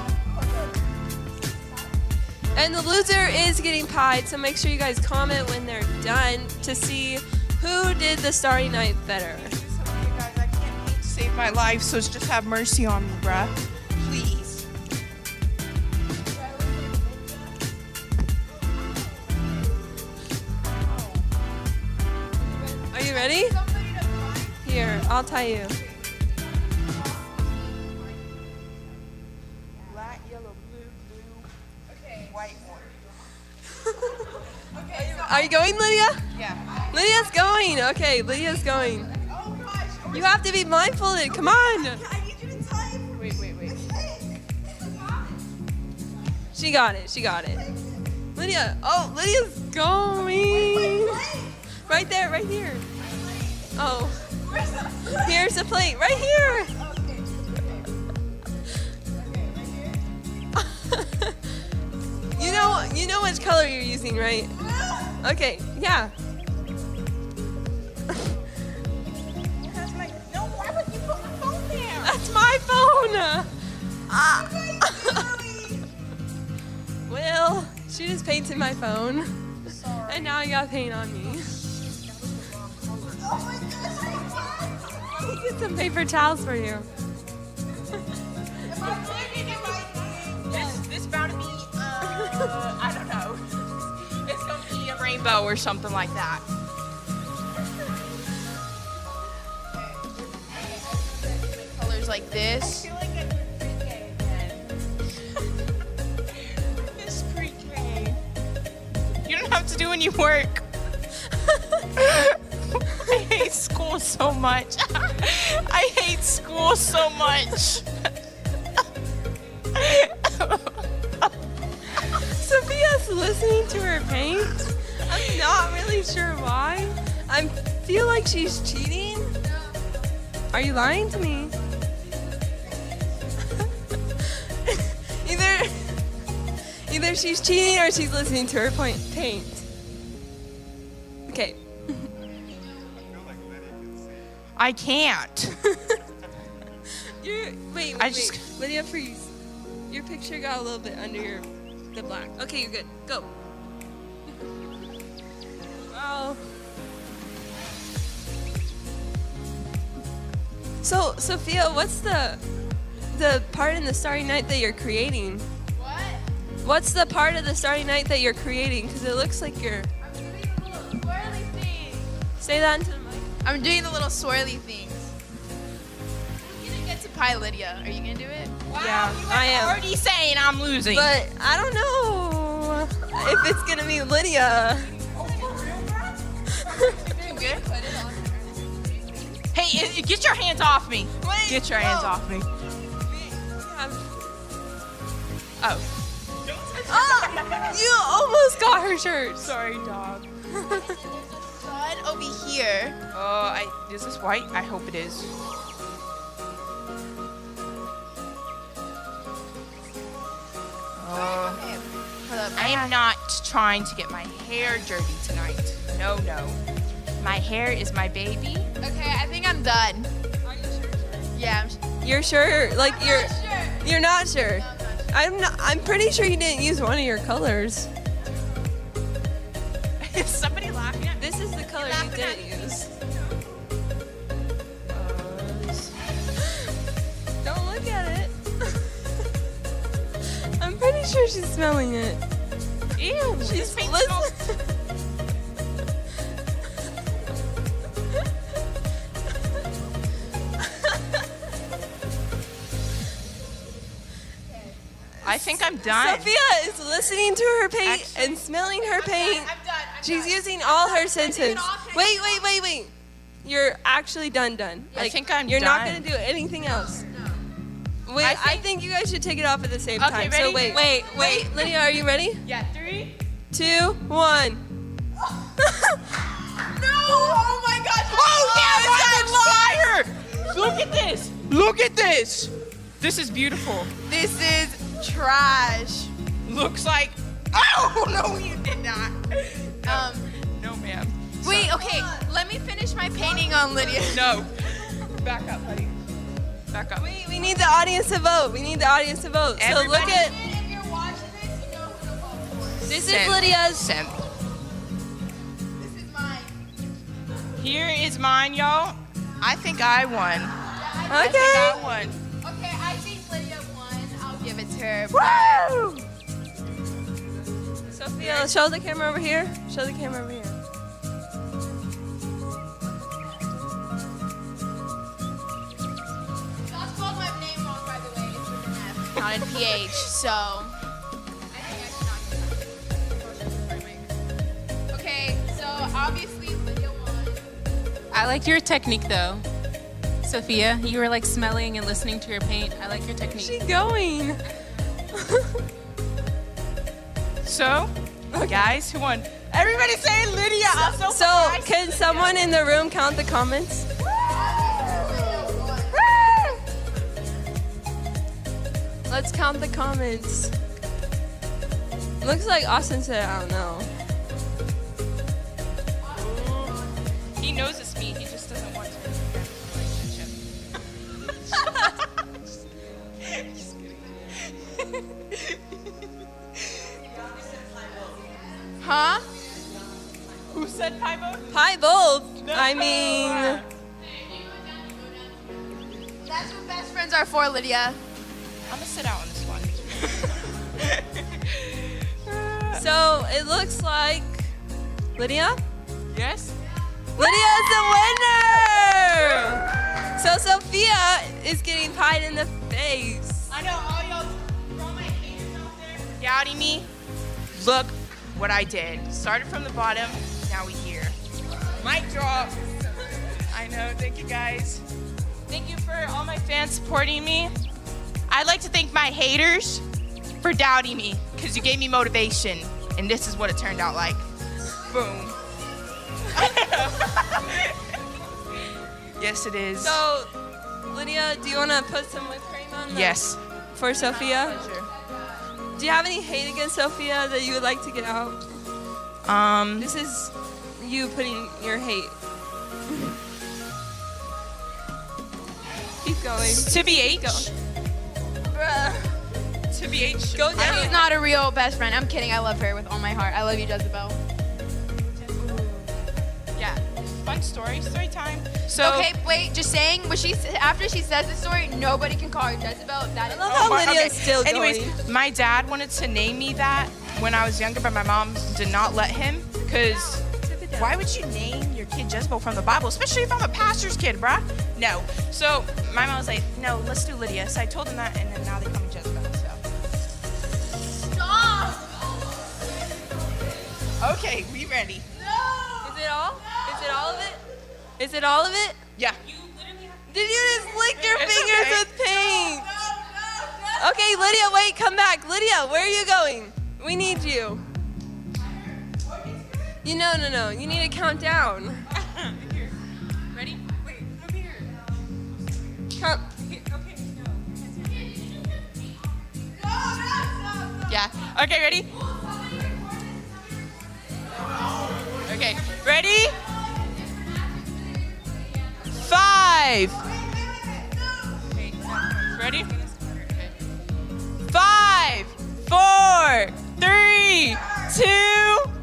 And the loser is getting pied, so make sure you guys comment when they're done to see who did the Starry Night better. Okay, guys, I can't paint to save my life, so just have mercy on me, bruh. Please. Are you ready? Here, I'll tie you. Black, yellow, blue. Okay. White one. Are you going, Lydia? Yeah. Lydia's going. Okay, Lydia's going. Oh gosh. You have to be blindfolded. Come on. I need you to type. Wait. She got it. She got it. Lydia. Oh, Lydia's going. Right there. Right here. Oh. Here's the plate. Right here. You know which color you're using, right? Okay. Yeah. No, why would you put my phone there? That's my phone. Well, she just painted my phone. Sorry. And now you got paint on me. Let me get some paper towels for you. This bound to be, I don't know. It's going to be a rainbow or something like that. Colors like this. I feel like I'm pre-K again. It's pre-K. You don't have to do when you work. I hate school so much. I hate school so much. Sophia's listening to her paint. I'm not really sure why. I feel like she's cheating. Are you lying to me? Either she's cheating or she's listening to her paint. Okay. I can't. Wait. Lydia, freeze. Your picture got a little bit under the black. Okay, you're good. Go. Wow. So, Sophia, what's the part in the Starry Night that you're creating? What? What's the part of the Starry Night that you're creating? Because it looks like you're... I'm doing the little swirly things. Say that into the mic. I'm doing the little swirly things. Who's gonna get to pie, Lydia? Are you gonna do it? Yeah, I am. Already saying I'm losing. But I don't know if it's gonna be Lydia. Doing good. Put it on. Hey, get your hands off me. Wait, Get your hands off me. Oh. You almost got her shirt. Sorry, dog. Sun over here. Is this white? I hope it is. Okay. Hold up. I am not trying to get my hair dirty tonight. No. My hair is my baby. Okay, I think I'm done. Are you sure? Yeah. You're sure? Like I'm you're not sure. you're not sure. No, I'm not sure. I'm pretty sure you didn't use one of your colors. Is somebody laughing at me? This is the color you laughing at didn't use. Don't look at it. I'm pretty sure she's smelling it. Ew. She's this listening. I think I'm done. Sophia is listening to her paint and smelling her paint. I'm done. She's using all her senses. all Wait. You're actually done. I think I'm You're not done. gonna do anything else. No. Wait, I think you guys should take it off at the same Okay, time. ready? So wait. Lydia, are you ready? Yeah, 3, 2, 1. No! Oh my God! Oh, yeah, that's fire! Look at this. Look at this. This is beautiful. This is trash. Looks like. Oh no, you did not. No, ma'am. Wait, okay. Let me finish my painting on Lydia. No. Back up, buddy. Back up. We need the audience to vote. So look Everybody- at. If you're watching this, you know who to vote for. This is Lydia's. Simp. This is mine. Here is mine, y'all. I think I won. I think Okay. I won. Okay, I think Lydia won. I'll give it to her. Woo! Sophia, show the camera over here. Show the camera over here. Y'all spelled my name wrong, by the way. It's with an F, not a PH. So. I think I should not. Okay, so obviously Lydia won. I like your technique though. Sophia, you were like smelling and listening to your paint. I like your technique. She's going. So, guys, who won? Everybody say Lydia. I'm so So, surprised. can someone in the room count the comments? Let's count the comments. Looks like Austin said, I don't know. He knows it's me. He just doesn't want to get in a relationship. Just kidding. Huh? Who said pie vote? Hi, both. I mean, That's what best friends are for, Lydia. I'm gonna sit out on this one. so it looks like Lydia? Yes? Lydia's the winner! So Sophia is getting pied in the face. I know all y'all throw my haters out there. Doubting me. Look what I did. Started from the bottom, now we here. Mic drop. I know, thank you guys. Thank you for all my fans supporting me. I'd like to thank my haters for doubting me, because you gave me motivation, and this is what it turned out like. Boom. Yes, it is. So, Lydia, do you want to put some whipped cream on the- Yes. for Sophia? Do you have any hate against Sophia that you would like to get out? This is you putting your hate. Keep going. To be Go. H. To be H. Go down. She's not a real best friend. I'm kidding. I love her with all my heart. I love you, Jezebel. Yeah. fun story time. So Okay, wait, just saying, but after she says the story, nobody can call her Jezebel. That is I love how Lydia's still Anyways, going. my dad wanted to name me that when I was younger, but my mom did not let him, because why would you name your kid Jezebel from the Bible, especially if I'm a pastor's kid, bruh? No. So my mom was like, no, let's do Lydia. So I told them that, and then now they call me Jezebel. So. Stop! Okay, we ready? Is it all? Is it all of it? Is it all of it? Yeah. Did you just lick your It's fingers okay. with paint? Okay, Lydia, wait, come back. Lydia, where are you going? We need you. No. You need to count down. Ready? Wait, come here. Count. Yeah. Okay, ready? Okay, ready? 5. Ready? 5, 4, 3, 2,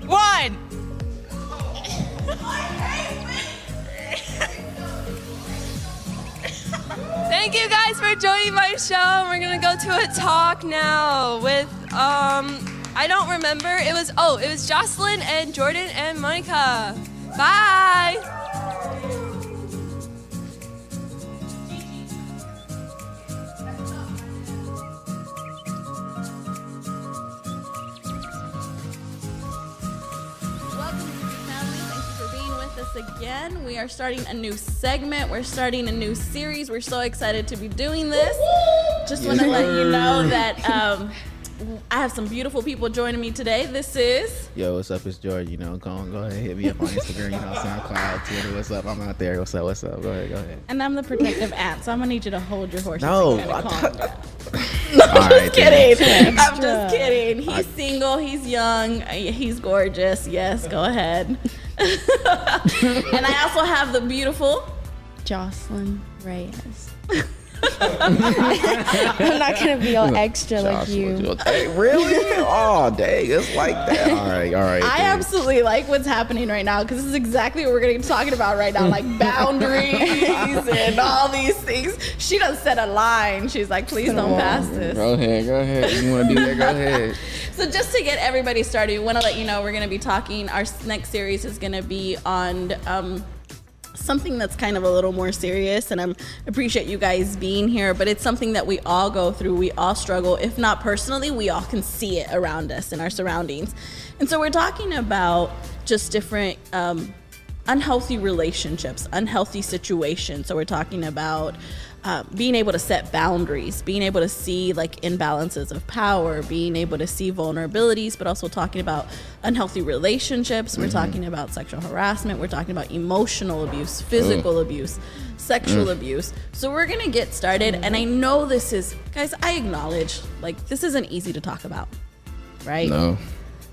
1. Thank you guys for joining my show. We're gonna go to a talk now with I don't remember. It was Jocelyn and Jordan and Monica. Bye. Welcome, YouTube family. Thank you for being with us again. We are starting a new segment. We're starting a new series. We're so excited to be doing this. Just want to let you know that I have some beautiful people joining me today. This is... Yo, what's up? It's George. You know, go ahead, hit me up on Instagram, you know, SoundCloud, Twitter. What's up? I'm out there. What's up? Go ahead. And I'm the protective aunt, so I'm going to need you to hold your horses. No, and I calm thought- down. All right, Kidding. I'm just kidding. He's single. He's young. He's gorgeous. Yes, go ahead. And I also have the beautiful Jocelyn Reyes. I'm not gonna be all extra like you. Hey, really? Oh, dang, it's like that. All right. I absolutely like what's happening right now, because this is exactly what we're going to be talking about right now, like boundaries and all these things. She done set a line. She's like, please don't pass this. Go ahead. You want to do that? Go ahead. So just to get everybody started, we want to let you know we're going to be talking. Our next series is going to be on something that's kind of a little more serious, and I appreciate you guys being here, but it's something that we all go through. We all struggle. If not personally, we all can see it around us in our surroundings. And so we're talking about just different unhealthy relationships, unhealthy situations. So we're talking about being able to set boundaries, being able to see like imbalances of power, being able to see vulnerabilities, but also talking about unhealthy relationships. We're talking about sexual harassment. We're talking about emotional abuse, physical abuse, sexual abuse. So we're going to get started. And I know this is, guys, I acknowledge, like, this isn't easy to talk about, right? No.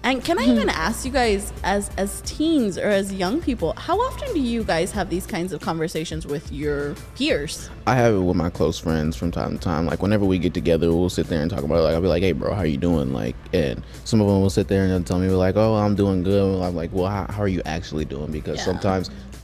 And can I even ask you guys, as teens or as young people, how often do you guys have these kinds of conversations with your peers? I have it with my close friends from time to time. Like, whenever we get together, we'll sit there and talk about it. Like, I'll be like, hey, bro, how you doing? Like, and some of them will sit there and they'll tell me, like, oh, I'm doing good. I'm like, well, how are you actually doing? Because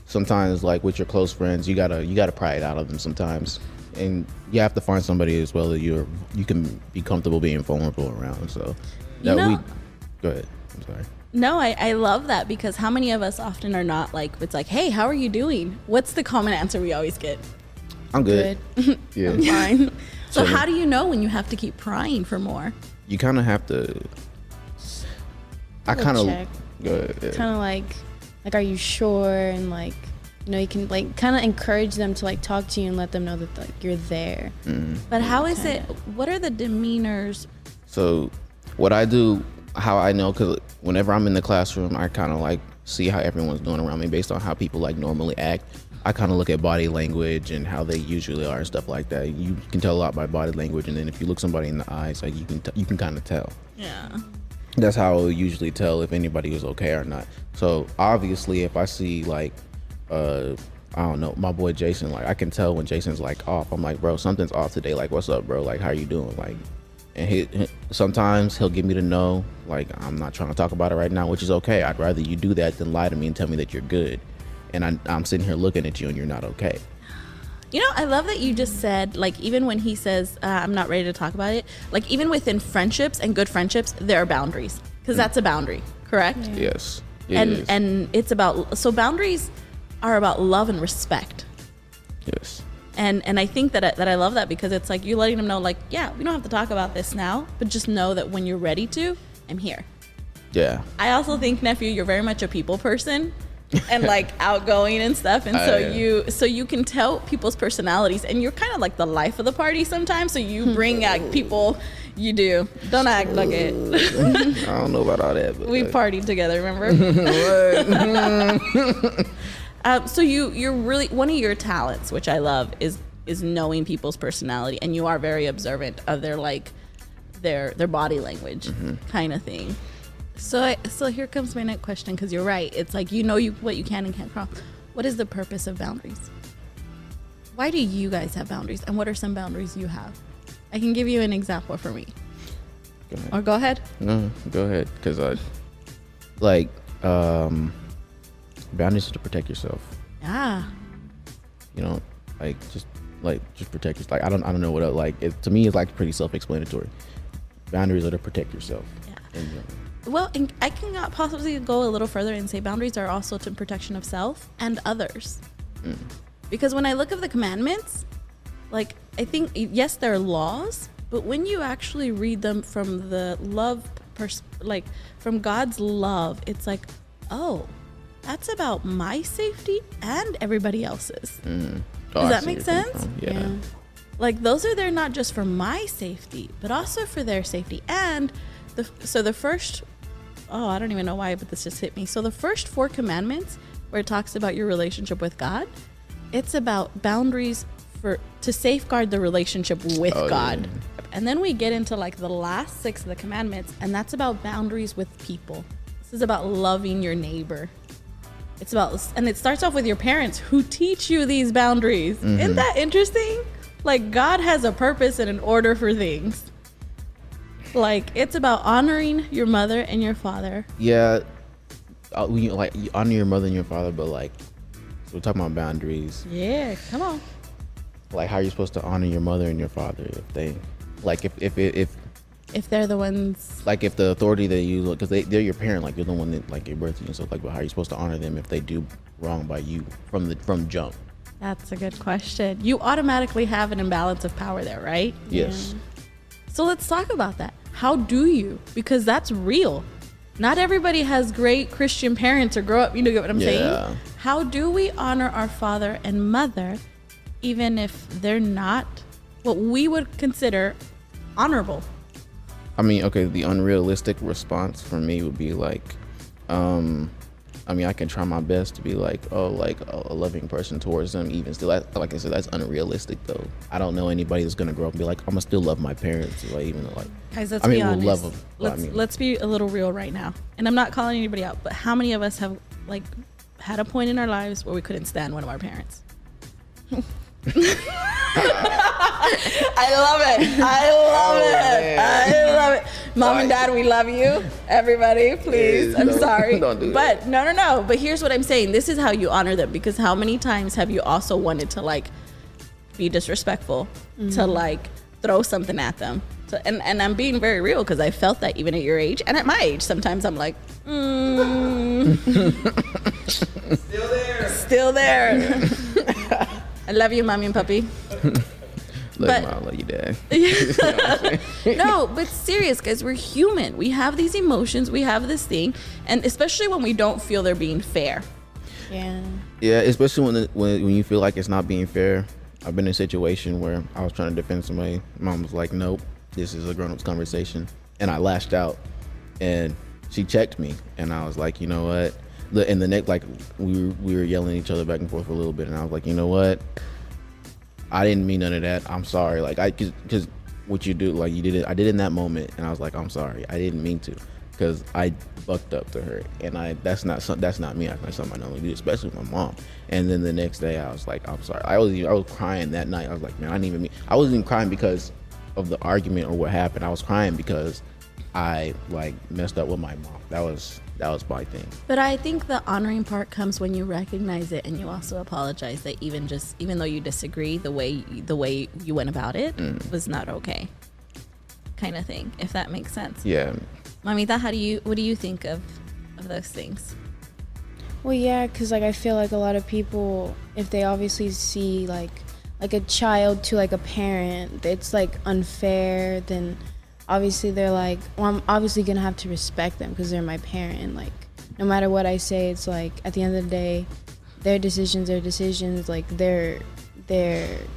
sometimes, like, with your close friends, you gotta pry it out of them sometimes. And you have to find somebody as well that you can be comfortable being vulnerable around. So, go ahead. I'm sorry. No, I love that, because how many of us often are not like, it's like, hey, how are you doing? What's the common answer we always get? I'm good. Yeah. I'm fine. So So how do you know when you have to keep prying for more? You kind of have to. I kind of. check. Go ahead. Yeah. Kind of like, are you sure? And like, you know, you can like kind of encourage them to like talk to you and let them know that like you're there. But how is it? What are the demeanors? So, what I do, how I know, because whenever I'm in the classroom, I kind of like see how everyone's doing around me based on how people like normally act. I kind of look at body language and how they usually are and stuff like that. You can tell a lot by body language, and then if you look somebody in the eyes, like you can kind of tell. Yeah. That's how I'll usually tell if anybody is okay or not. So obviously, if I see like, I don't know, my boy Jason, like I can tell when Jason's like off. I'm like, bro, something's off today. Like, what's up, bro? Like, how you doing? Like, and sometimes he'll give me to know, like, I'm not trying to talk about it right now, which is okay. I'd rather you do that than lie to me and tell me that you're good. and I'm sitting here looking at you and you're not okay. You know, I love that you just said, like, even when he says, I'm not ready to talk about it, like, even within friendships and good friendships, there are boundaries. Because that's a boundary, correct? Yes. And it's about, so boundaries are about love and respect. Yes. And I think that I love that, because it's like you letting them know, like, yeah, we don't have to talk about this now, but just know that when you're ready to, I'm here. Yeah. I also think, nephew, you're very much a people person and like outgoing and stuff. And so you can tell people's personalities, and you're kind of like the life of the party sometimes. So you bring out people. You do. Don't act like it. I don't know about all that. But we partied together, remember? So you're really, one of your talents, which I love, is knowing people's personality, and you are very observant of their body language kind of thing. So here comes my next question, because you're right. It's like, you know what you can and can't cross. What is the purpose of boundaries? Why do you guys have boundaries, and what are some boundaries you have? I can give you an example for me. Go ahead. Or go ahead. No, go ahead, because boundaries are to protect yourself. Yeah. You know, just protect yourself. Like I don't know what else, to me it's like pretty self-explanatory. Boundaries are to protect yourself. Yeah. Well, and I can possibly go a little further and say boundaries are also to protection of self and others. Because when I look at the commandments, like, I think, yes, they're laws, but when you actually read them from the love, from God's love, it's like, oh, that's about my safety and everybody else's. Does that make sense? Yeah. Like, those are there not just for my safety, but also for their safety. And the first, I don't even know why, but this just hit me. So the first 4 commandments, where it talks about your relationship with God, it's about boundaries to safeguard the relationship with God. Yeah. And then we get into like the last 6 of the commandments, and that's about boundaries with people. This is about loving your neighbor. It's about, and it starts off with your parents who teach you these boundaries. Isn't that interesting? Like, God has a purpose and an order for things. Like, it's about honoring your mother and your father. Yeah. You honor your mother and your father, but like, we're talking about boundaries. Yeah, come on. Like, how are you supposed to honor your mother and your father if they, like, if they're the ones, like, if the authority that you, because they're your parent, like, you're the one that like gave birth to you and stuff, like, but how are you supposed to honor them if they do wrong by you from jump? That's a good question. You automatically have an imbalance of power there, right? Yes. Yeah. So let's talk about that. How do you? Because that's real. Not everybody has great Christian parents or grow up, you know, get what I'm saying? How do we honor our father and mother even if they're not what we would consider honorable? I mean, okay, the unrealistic response for me would be like, I mean, I can try my best to be like, a loving person towards them, even still. Like I said, that's unrealistic though. I don't know anybody that's gonna grow up and be like, I'm gonna still love my parents, like, even though, like, guys, let's be honest. We'll love them. Let's be a little real right now. And I'm not calling anybody out, but how many of us have like had a point in our lives where we couldn't stand one of our parents? I love it. Mom and Dad, we love you. Everybody, please. I'm sorry. Don't do that. But no. But here's what I'm saying. This is how you honor them, because how many times have you also wanted to like be disrespectful, to like throw something at them? And I'm being very real, because I felt that even at your age and at my age. Sometimes I'm like, Still there. I love you, mommy and puppy. I love you, dad. No, but serious, guys, we're human. We have these emotions. We have this thing, and especially when we don't feel they're being fair. Yeah, especially when you feel like it's not being fair. I've been in a situation where I was trying to defend somebody. Mom was like, "Nope, this is a grown-ups conversation," and I lashed out, and she checked me, and I was like, "You know what?" And the next, like, we were yelling at each other back and forth for a little bit, and I was like, "You know what? I didn't mean none of that. I'm sorry." Like, because what you do, like, you did it. I did it in that moment, and I was like, "I'm sorry. I didn't mean to," because I bucked up to her, and that's not me. That's something I normally do, especially with my mom. And then the next day, I was like, "I'm sorry." I was crying that night. I was like, "Man, I didn't even mean." I wasn't even crying because of the argument or what happened. I was crying because I like messed up with my mom. That was my thing. But I think the honoring part comes when you recognize it and you also apologize that even though you disagree, the way you went about it was not okay, kind of thing. If that makes sense. Yeah. Mamita, what do you think of those things? Well, yeah, because like I feel like a lot of people, if they obviously see like a child to like a parent, it's like unfair, then obviously they're like, well, I'm obviously gonna have to respect them because they're my parent. And like, no matter what I say, it's like at the end of the day, their decisions are decisions. Like their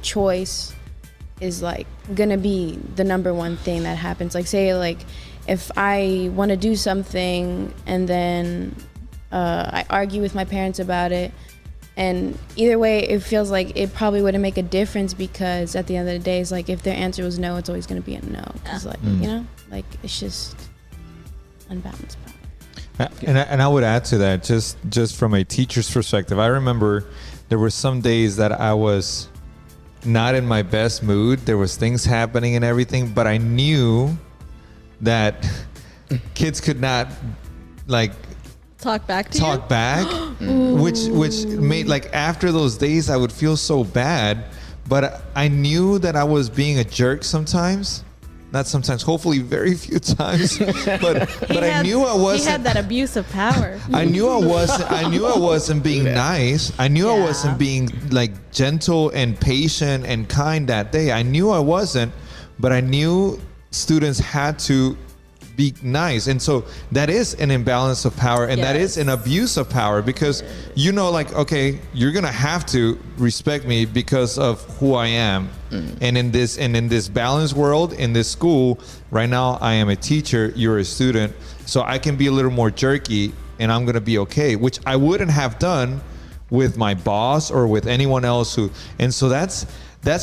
choice is like gonna be the number one thing that happens. Like say like if I want to do something and then I argue with my parents about it, and either way it feels like it probably wouldn't make a difference, because at the end of the day it's like if their answer was no, it's always going to be a no, because like you know, like it's just unbalanced power. And I would add to that, just from a teacher's perspective, I remember there were some days that I was not in my best mood. There was things happening and everything, but I knew that kids could not like talk back to you? which made, like, after those days I would feel so bad, but I knew that I was being a jerk sometimes. Not sometimes, hopefully very few times, but I knew I wasn't. He had that abuse of power. I knew I wasn't being nice. I knew I wasn't being like gentle and patient and kind that day. I knew I wasn't, but I knew students had to be nice. And so that is an imbalance of power, and that is an abuse of power, because you know, like, okay, you're gonna have to respect me because of who I am. And in this balanced world, in this school right now, I am a teacher, you're a student, so I can be a little more jerky and I'm gonna be okay, which I wouldn't have done with my boss or with anyone else and so that's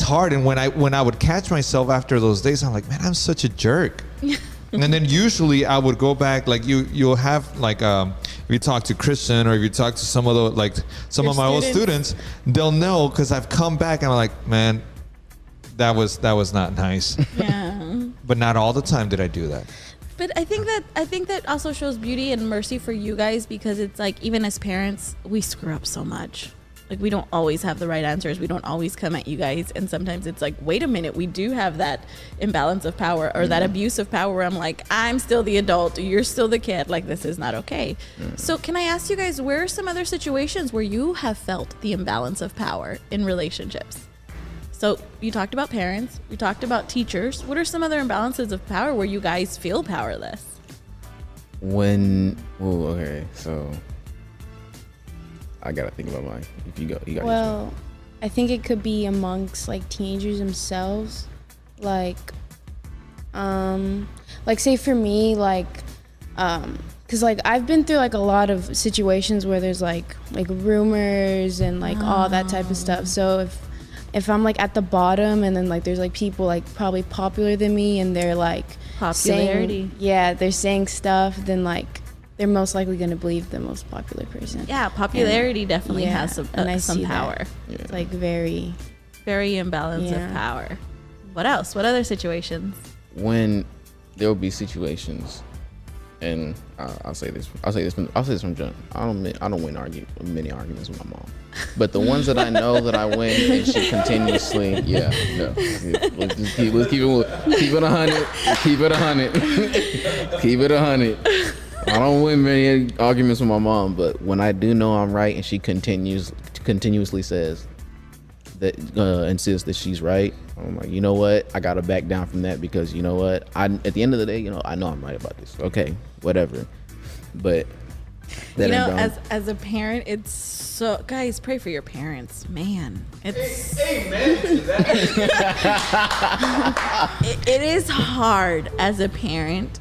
hard. And when I would catch myself after those days, I'm like, man, I'm such a jerk. And then usually I would go back, like you'll have like if you talk to Christian or if you talk to some of the some of my old students, they'll know, because I've come back and I'm like, man, that was not nice. Yeah. But not all the time did I do that. But I think that also shows beauty and mercy for you guys, because it's like, even as parents, we screw up so much. Like, we don't always have the right answers. We don't always come at you guys. And sometimes it's like, wait a minute, we do have that imbalance of power, or that abuse of power where I'm like, I'm still the adult, you're still the kid. Like, this is not okay. So can I ask you guys, where are some other situations where you have felt the imbalance of power in relationships? So you talked about parents, we talked about teachers. What are some other imbalances of power where you guys feel powerless? Okay, so I gotta think about mine. If you got. Well, I think it could be amongst like teenagers themselves, like say for me, like, cause like I've been through like a lot of situations where there's like rumors and like all that type of stuff. So if I'm like at the bottom and then like there's like people like probably popular than me and they're like popularity, they're saying stuff, then like they're most likely going to believe the most popular person. Yeah, popularity definitely has some power. Yeah. It's like very, very imbalance of power. What else? What other situations? When there will be situations, and I'll say this from jump. I don't win many arguments with my mom, but the ones that I know that I win, and she continuously, let's keep it 100, keep it 100. I don't win many arguments with my mom, but when I do know I'm right and she continuously says that, insists that she's right, I'm like, you know what? I gotta back down from that, because you know what? At the end of the day, I know I'm right about this. Okay, whatever. But that as a parent, it's so, guys, pray for your parents, man. It's amen to that. it is hard as a parent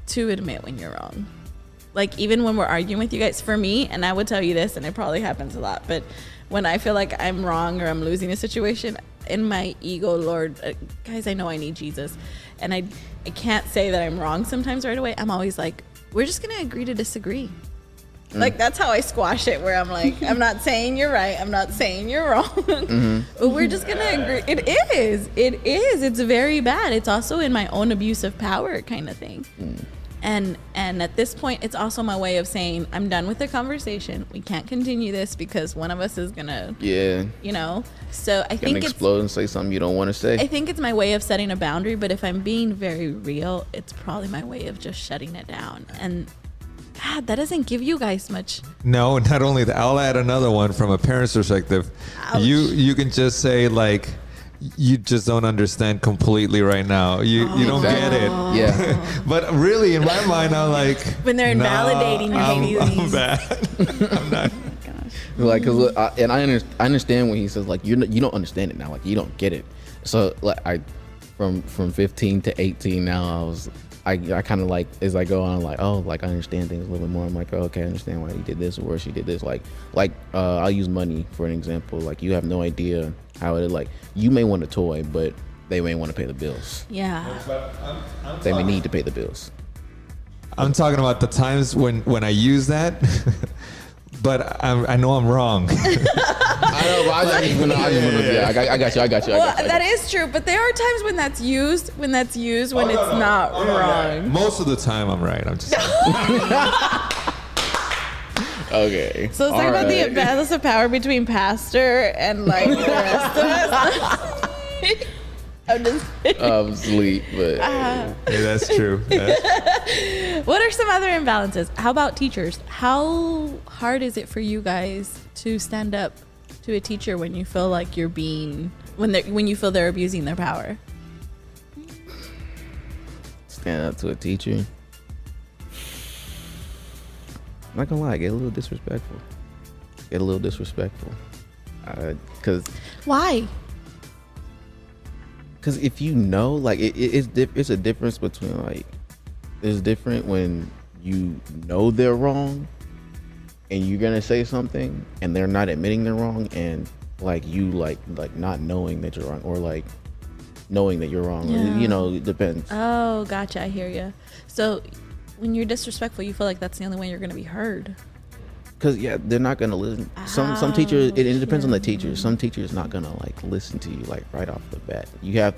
to admit when you're wrong. Like, even when we're arguing with you guys, for me, and I would tell you this, and it probably happens a lot, but when I feel like I'm wrong or I'm losing a situation, in my ego, Lord, guys, I know I need Jesus, and I can't say that I'm wrong sometimes right away. I'm always like, we're just gonna agree to disagree. Like that's how I squash it, where I'm like, I'm not saying you're right, I'm not saying you're wrong. But we're just gonna agree. It is. It's very bad. It's also in my own abuse of power kind of thing. And at this point, it's also my way of saying I'm done with the conversation. We can't continue this because one of us is gonna, So I think explode and say something you don't want to say. I think it's my way of setting a boundary. But if I'm being very real, it's probably my way of just shutting it down. And God, that doesn't give you guys much. No, not only that. I'll add another one from a parent's perspective. Ouch. You can just say like, you just don't understand completely right now. You don't get it. Yeah. But really, in my mind, I'm like, when they're invalidating your feelings. I'm bad. I'm not. Like, cause look, I understand when he says like you don't understand it now, like you don't get it. So like from 15 to 18 now, I kind of like, as I go on, like, oh, like I understand things a little bit more. I'm like, oh, okay, I understand why he did this or where she did this. Like I'll use money for an example. Like you have no idea how it, like you may want a toy, but they may want to pay the bills. Yeah. They may need to pay the bills. I'm talking about the times when I use that, but I know I'm wrong. I know, but I got you. Well, that is true, but there are times when that's used when it's not wrong. Most of the time I'm right. I'm just okay. So let's talk about the imbalance of power between pastor and like the rest of us. I'm just I'm asleep, but yeah, that's true. What are some other imbalances? How about teachers? How hard is it for you guys to stand up to a teacher when you feel like you're being when you feel they're abusing their power? Stand up to a teacher. I'm not gonna lie, get a little disrespectful. Cause why? Because if you know, like it's a difference between like, it's different when you know they're wrong and you're gonna say something and they're not admitting they're wrong, and like you like not knowing that you're wrong, or like knowing that you're wrong. Yeah. It depends. Oh, gotcha. I hear you. So when you're disrespectful, you feel like that's the only way you're gonna be heard. Because they're not gonna listen. Some teachers, it depends on the teacher. Some teachers not gonna like listen to you like right off the bat.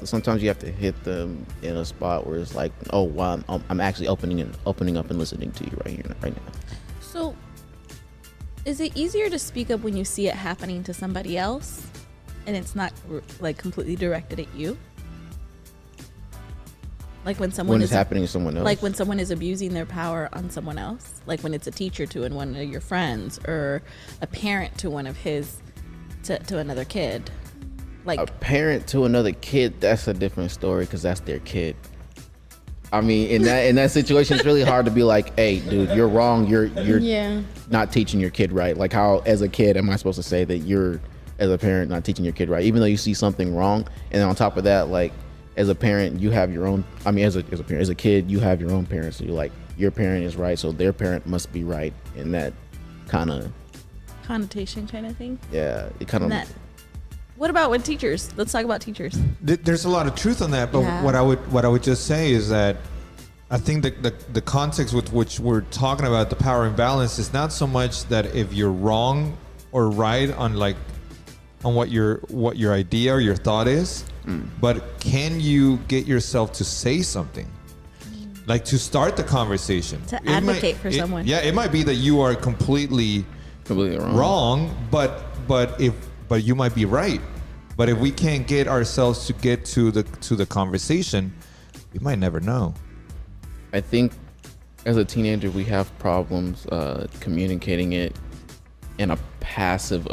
Sometimes you have to hit them in a spot where it's like, oh wow, I'm actually opening up and listening to you right now. So is it easier to speak up when you see it happening to somebody else and it's not like completely directed at you? Like when someone is happening to someone else. Like when someone is abusing their power on someone else. Like when it's a teacher to one of your friends, or a parent to one of his to another kid. Like a parent to another kid, that's a different story because that's their kid. I mean, in that situation, it's really hard to be like, hey, dude, you're wrong. You're not teaching your kid right. Like how, as a kid, am I supposed to say that you're, as a parent, not teaching your kid right, even though you see something wrong? And then on top of that, like, as a parent, you have your own. I mean, as a kid, you have your own parents. So you're like, your parent is right, so their parent must be right. In that kind of connotation, kind of thing. Yeah, it kind of. What about with teachers? Let's talk about teachers. There's a lot of truth on that, but what I would just say is that I think the context with which we're talking about the power imbalance is not so much that if you're wrong or right on what your idea or your thought is. But can you get yourself to say something? Like to start the conversation. To advocate for someone. Yeah, it might be that you are completely wrong, but you might be right. But if we can't get ourselves to get to the conversation, we might never know. I think as a teenager we have problems communicating it in a passive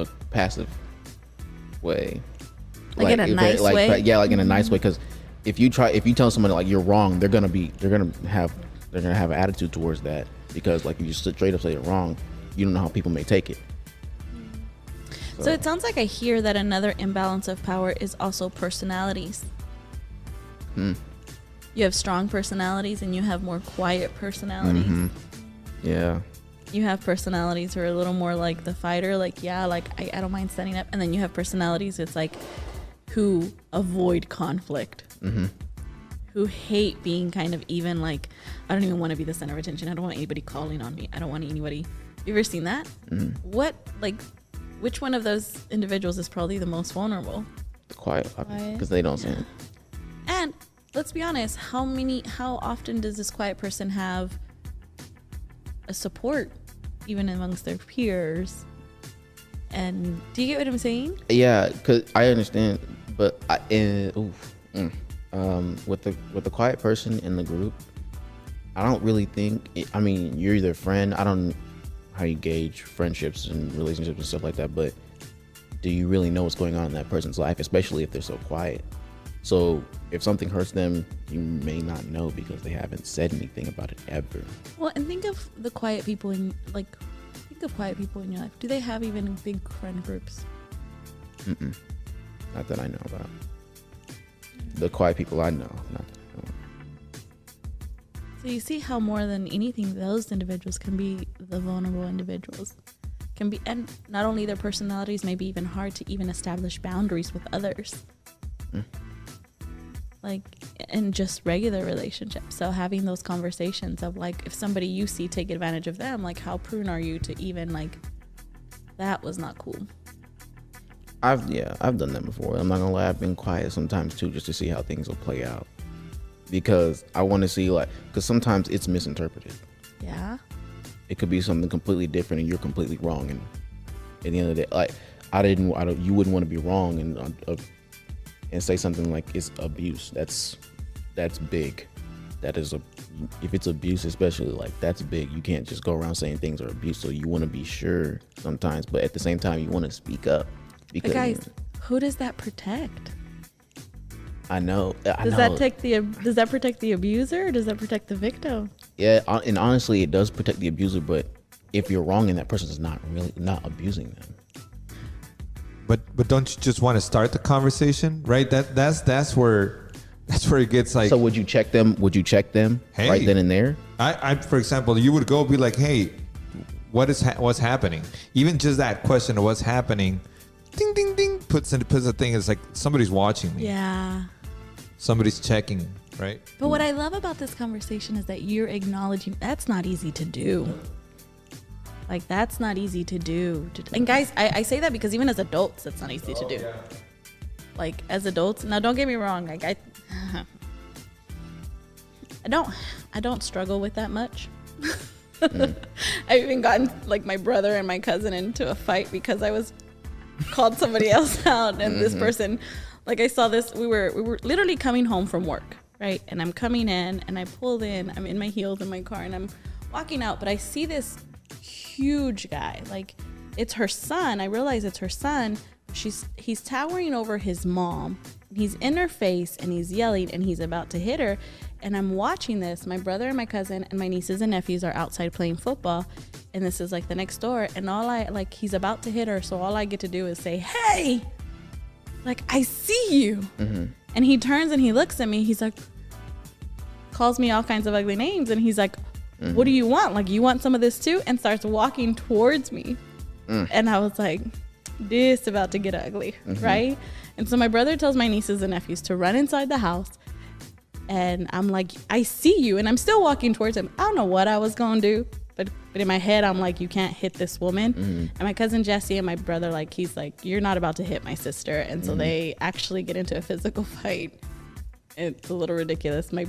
way. Like in a nice way? Yeah, like in a nice way. Because if you tell someone like you're wrong, they're gonna have an attitude towards that, because like you just straight up say you're wrong, you don't know how people may take it. So it sounds like I hear that another imbalance of power is also personalities. You have strong personalities and you have more quiet personalities. Mm-hmm. Yeah. You have personalities who are a little more like the fighter, like I don't mind standing up, and then you have personalities it's like who avoid conflict, who hate being kind of even like, I don't even want to be the center of attention. I don't want anybody calling on me. I don't want anybody You ever seen that? Mhm. Which one of those individuals is probably the most vulnerable? The quiet, because they don't say it. And let's be honest, how often does this quiet person have a support, even amongst their peers? And do you get what I'm saying? Yeah, because I understand, but with the quiet person in the group, I don't really think. I mean, you're their friend. I don't know how you gauge friendships and relationships and stuff like that, but do you really know what's going on in that person's life, especially if they're so quiet? So if something hurts them, you may not know because they haven't said anything about it ever. Well, and think of the quiet people in quiet people in your life. Do they have even big friend groups? Not that I know about. The quiet people I know, not that I know. So you see how more than anything, those individuals can be the vulnerable individuals. Can be, and not only their personalities may be even hard to even establish boundaries with others. Like in just regular relationships. So having those conversations of like, if somebody you see take advantage of them, like how prone are you to even like, that was not cool. I've done that before. I'm not gonna lie, I've been quiet sometimes too, just to see how things will play out. Because I want to see because sometimes it's misinterpreted. Yeah. It could be something completely different and you're completely wrong. And at the end of the day, you wouldn't want to be wrong and say something like it's abuse. That's big. That is if it's abuse, especially, like, that's big. You can't just go around saying things are abuse. So you want to be sure sometimes, but at the same time, you want to speak up. Because, but guys, who does that protect? I know. Does that protect the abuser, or does that protect the victim? Yeah, and honestly, it does protect the abuser. But if you're wrong and that person is not abusing them. But don't you just want to start the conversation, right? That's where it gets like. So would you check them? Hey, right then and there? I for example, you would go be like, hey, what's happening? Even just that question of what's happening, ding ding ding, puts a thing. It's like somebody's watching me. Yeah. Somebody's checking, right? But what I love about this conversation is that you're acknowledging that's not easy to do. Like, that's not easy to do. And guys, I say that because even as adults, that's not easy to do. Yeah. Like, as adults, now don't get me wrong. Like, I don't struggle with that much. I've even gotten like my brother and my cousin into a fight because I was called somebody else out, and this person, like, I saw this. We were literally coming home from work, right? And I'm coming in, and I pulled in. I'm in my heels in my car, and I'm walking out, but I see this huge guy. Like, it's her son. I realize it's her son. He's towering over his mom. He's in her face and he's yelling and he's about to hit her. And I'm watching this. My brother and my cousin and my nieces and nephews are outside playing football. And this is like the next door. And he's about to hit her. So all I get to do is say, hey, like, I see you. And he turns and he looks at me. He's like, calls me all kinds of ugly names. And he's like, what do you want? Like, you want some of this too? And starts walking towards me. And I was like, this about to get ugly, right? And so my brother tells my nieces and nephews to run inside the house. And I'm like, I see you. And I'm still walking towards him. I don't know what I was going to do. But in my head, I'm like, you can't hit this woman. And my cousin Jesse and my brother, like, he's like, you're not about to hit my sister. And so they actually get into a physical fight. It's a little ridiculous. My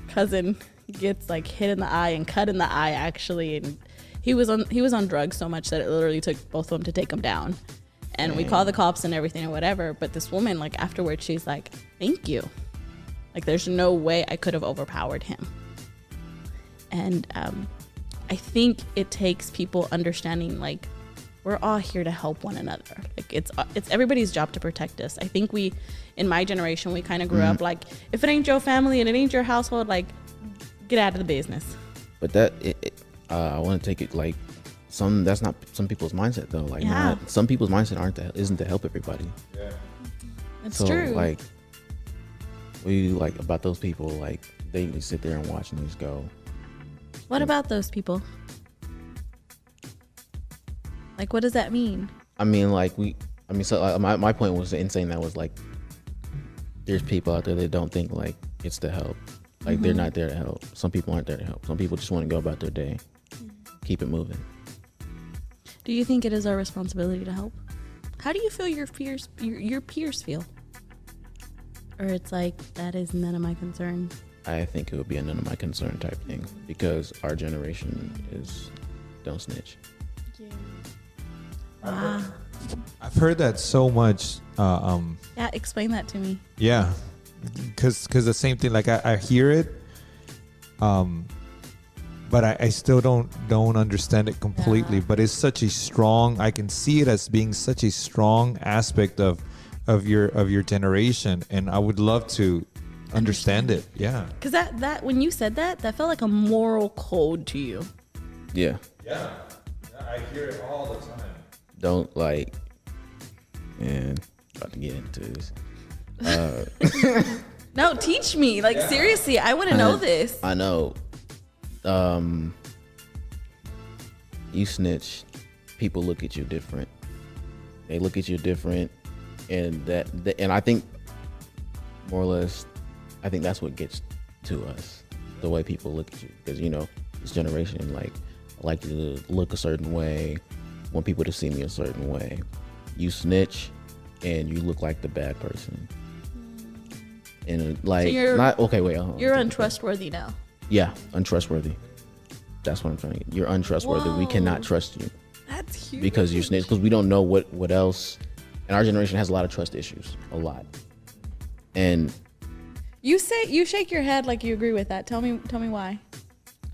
cousin gets like hit in the eye and cut in the eye, actually. And he was on drugs so much that it literally took both of them to take him down. And we called the cops and everything or whatever. But this woman, like, afterwards, she's like, thank you. Like, there's no way I could have overpowered him. And I think it takes people understanding, like, we're all here to help one another. Like, it's everybody's job to protect us. I think in my generation, we kind of grew up like, if it ain't your family and it ain't your household, like, get out of the business. But I want to take it like that's not some people's mindset though. Like, some people's mindset isn't to help everybody. Yeah, it's so, true. Like, we like about those people, like, they sit there and watch and just go. What about those people? Like, what does that mean? I mean, so my point was in saying that was like, there's people out there that don't think like it's to help. Like, they're not there to help. Some people aren't there to help. Some people just want to go about their day, keep it moving. Do you think it is our responsibility to help? How do you feel your peers feel? Or it's like, that is none of my concern? I think it would be a none of my concern type thing, because our generation is don't snitch. Wow. I've heard that so much. Yeah, explain that to me. Yeah, because the same thing. Like I hear it, but I still don't understand it completely. But it's such a strong. I can see it as being such a strong aspect of your generation, and I would love to understand it. Yeah. Because that when you said that felt like a moral code to you. Yeah. Yeah, I hear it all the time. Don't like, man, about to get into this. No, teach me. Like, seriously, I want to know this. I know. You snitch, people look at you different. They look at you different, and and I think more or less, I think that's what gets to us, the way people look at you. Because this generation, like, I like to look a certain way, want people to see me a certain way. You snitch, and you look like the bad person. And like, so not okay. Wait, you're untrustworthy now. Yeah, untrustworthy. That's what I'm trying to get. You're untrustworthy. Whoa. We cannot trust you. That's huge. Because you snitch. Because we don't know what else. And our generation has a lot of trust issues. A lot. And you shake your head like you agree with that. Tell me why.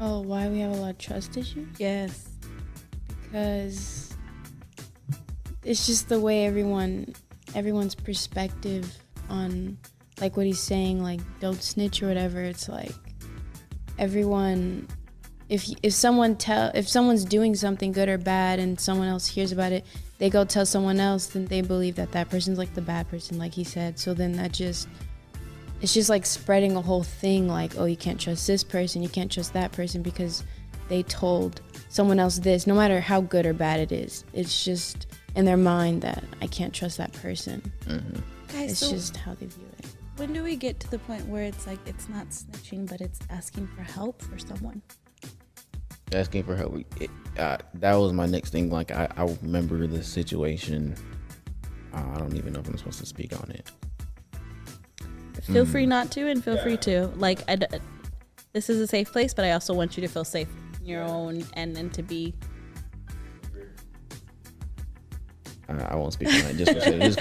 Oh, why we have a lot of trust issues? Yes. Because it's just the way everyone's perspective on, like, what he's saying, like, don't snitch or whatever. It's like everyone, if someone's doing something good or bad and someone else hears about it, they go tell someone else, then they believe that person's like the bad person, like he said. So then it's just like spreading a whole thing, like, oh, you can't trust this person, you can't trust that person because they told someone else this, no matter how good or bad it is. It's just in their mind that I can't trust that person. Mm-hmm. Guys, it's just how they view it. When do we get to the point where it's like, it's not snitching, but it's asking for help for someone? Asking for help. That was my next thing. Like, I remember the situation. I don't even know if I'm supposed to speak on it. Feel free not to, and feel free to. Like, this is a safe place, but I also want you to feel safe in your own and to be. I won't speak on that just because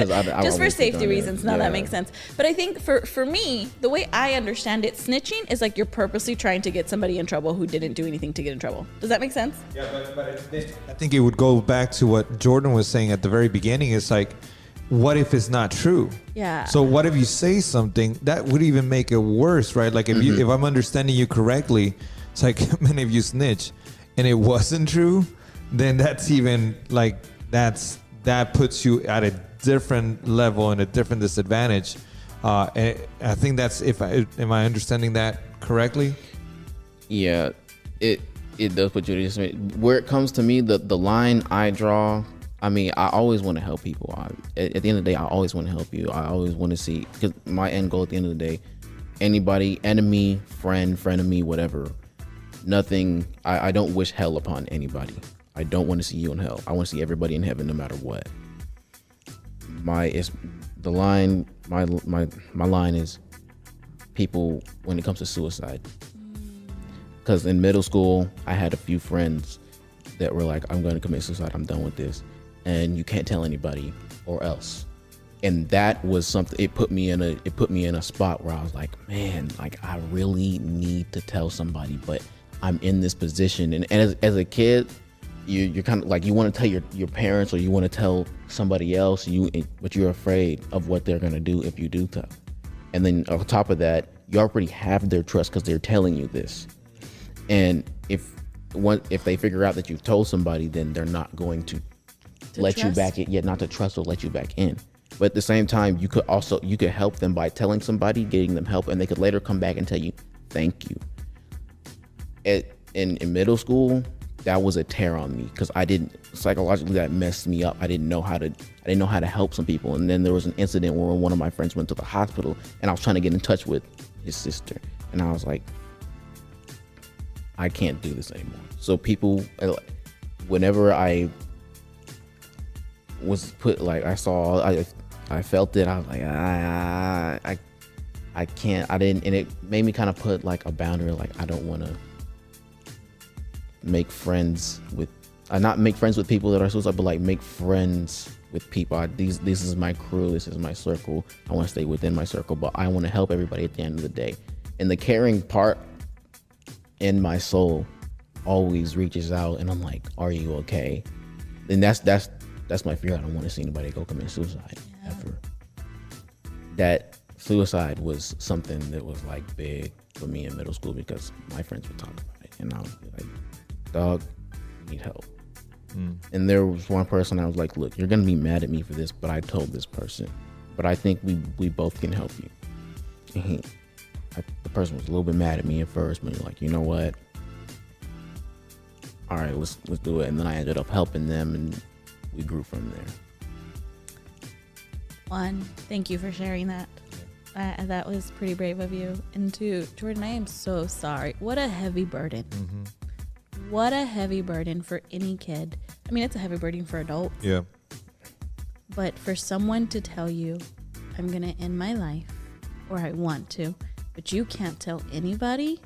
just for safety reasons. Now that makes sense. But I think for me, the way I understand it, snitching is like you're purposely trying to get somebody in trouble who didn't do anything to get in trouble. Does that make sense? Yeah, but I think it would go back to what Jordan was saying at the very beginning. It's like, what if it's not true? Yeah. So what if you say something that would even make it worse, right? Like if I'm understanding you correctly, it's like, man, if you snitch and it wasn't true, then that's even like that puts you at a different level and a different disadvantage. And I think that's am I understanding that correctly? Yeah, it does put you at a disadvantage. Where it comes to me, the line I draw. I mean, I always want to help people. At the end of the day, I always want to help you. I always want to see, because my end goal at the end of the day, anybody, enemy, friend of me, whatever, nothing. I don't wish hell upon anybody. I don't want to see you in hell. I want to see everybody in heaven, no matter what. My line is people when it comes to suicide. Because in middle school, I had a few friends that were like, I'm going to commit suicide. I'm done with this. And you can't tell anybody or else. And that was something, it put me in a spot where I was like, man, like I really need to tell somebody, but I'm in this position. And as a kid, you're kind of like, you want to tell your parents or you want to tell somebody else, but you're afraid of what they're going to do if you do tell. And then on top of that, you already have their trust because they're telling you this. And if they figure out that you've told somebody, then they're not going to let you back in, yet not to trust or let you back in. But at the same time, you could help them by telling somebody, getting them help, and they could later come back and tell you, thank you. In middle school, that was a tear on me because psychologically that messed me up. I didn't know how to help some people. And then there was an incident where one of my friends went to the hospital and I was trying to get in touch with his sister. And I was like, I can't do this anymore. So people, whenever I was put, like, I felt it. I was like, I can't, I didn't, and it made me kind of put like a boundary, like I don't want to make friends with, not make friends with people that are suicidal, but like make friends with people. This is my crew, this is my circle. I want to stay within my circle, but I want to help everybody at the end of the day. And the caring part in my soul always reaches out, and I'm like, are you okay? And that's my fear. I don't want to see anybody go commit suicide ever. That suicide was something that was like big for me in middle school because my friends would talk about it, and I was like, dog, I need help. And there was one person I was like, look, you're gonna be mad at me for this, but I told this person, but I think we both can help you. And the person was a little bit mad at me at first, but you're like, you know what? All right, let's do it. And then I ended up helping them, and we grew from there. One, thank you for sharing that. That was pretty brave of you. And two, Jordan, I am so sorry. What a heavy burden. What a heavy burden for any kid. I mean, it's a heavy burden for adults. Yeah. But for someone to tell you, I'm going to end my life, or I want to, but you can't tell anybody,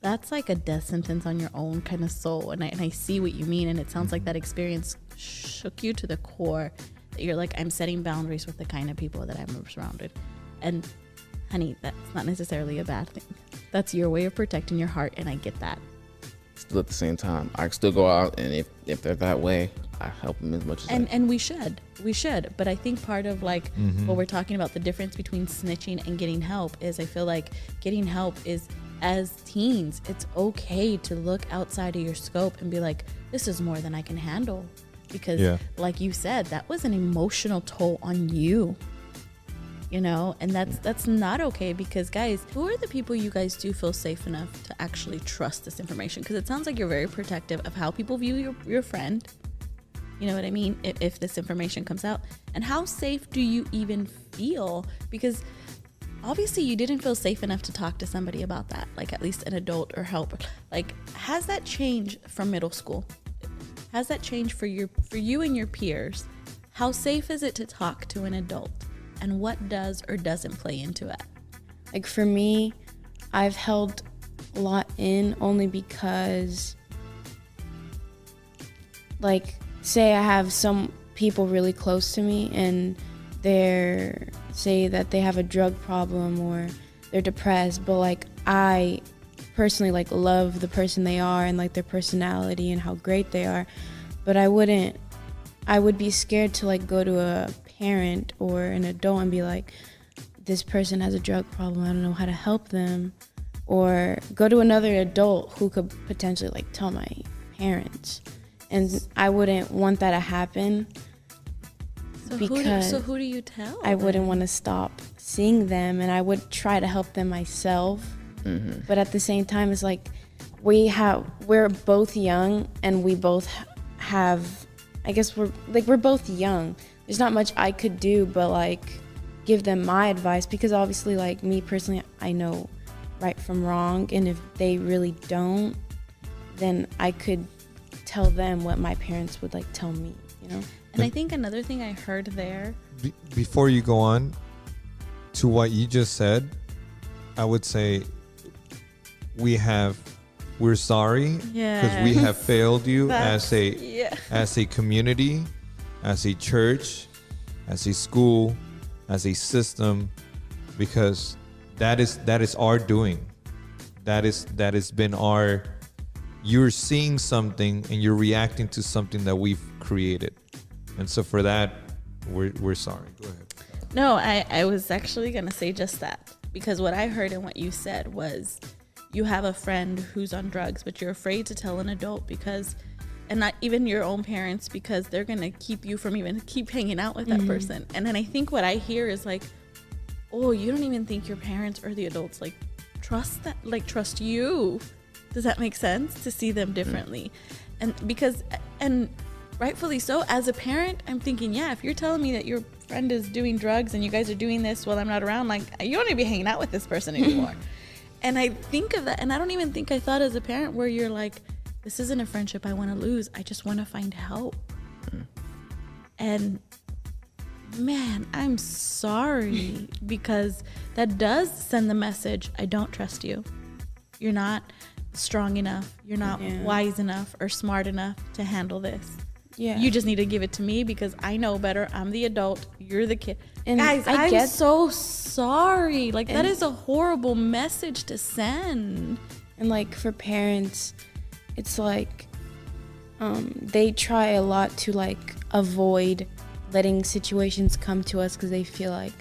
that's like a death sentence on your own kind of soul. And I see what you mean. And it sounds like that experience shook you to the core. That you're like, I'm setting boundaries with the kind of people that I'm surrounded. And honey, that's not necessarily a bad thing. That's your way of protecting your heart, and I get that. Still at the same time, I still go out, and if they're that way, I help them as much as I can. And we should. But I think part of like what we're talking about, the difference between snitching and getting help is, I feel like getting help is, as teens, it's okay to look outside of your scope and be like, this is more than I can handle. Because like you said, that was an emotional toll on you. You know, and that's not okay, because guys, who are the people you guys do feel safe enough to actually trust this information? Because it sounds like you're very protective of how people view your friend. You know what I mean? If this information comes out, and how safe do you even feel? Because obviously you didn't feel safe enough to talk to somebody about that, like at least an adult or help. Like, has that changed from middle school? Has that changed for you and your peers? How safe is it to talk to an adult? And what does or doesn't play into it? Like for me, I've held a lot in only because, like, say I have some people really close to me and say that they have a drug problem or they're depressed, but like I personally like love the person they are and like their personality and how great they are, but I would be scared to like go to a parent or an adult and be like, this person has a drug problem, I don't know how to help them, or go to another adult who could potentially like tell my parents, and I wouldn't want that to happen. So because who do you tell? I wouldn't want to stop seeing them, and I would try to help them myself. But at the same time, it's like we're both young, and we both have, I guess we're both young. There's not much I could do but like give them my advice, because obviously like me personally, I know right from wrong, and if they really don't, then I could tell them what my parents would like tell me, you know? And I think another thing I heard there, before you go on to what you just said, I would say we're sorry because we have failed you as a community, as a church, as a school, as a system, because that is our doing. That has been our. You're seeing something and you're reacting to something that we've created, and so for that, we're sorry. Go ahead. No, I was actually gonna say just that, because what I heard and what you said was, you have a friend who's on drugs, but you're afraid to tell an adult because. And not even your own parents, because they're going to keep you from even keep hanging out with that person. And then I think what I hear is like, oh, you don't even think your parents or the adults like trust you. Does that make sense? To see them differently. And rightfully so, as a parent, I'm thinking, yeah, if you're telling me that your friend is doing drugs and you guys are doing this while I'm not around, like, you don't need to be hanging out with this person anymore. And I think of that, and I don't even think I thought as a parent where you're like, this isn't a friendship I want to lose. I just want to find help. And man, I'm sorry because that does send the message, I don't trust you. You're not strong enough. You're not wise enough or smart enough to handle this. Yeah. You just need to give it to me because I know better. I'm the adult. You're the kid. And guys, I'm so sorry. Like, that And- is a horrible message to send. And like for parents, it's like they try a lot to like avoid letting situations come to us because they feel like,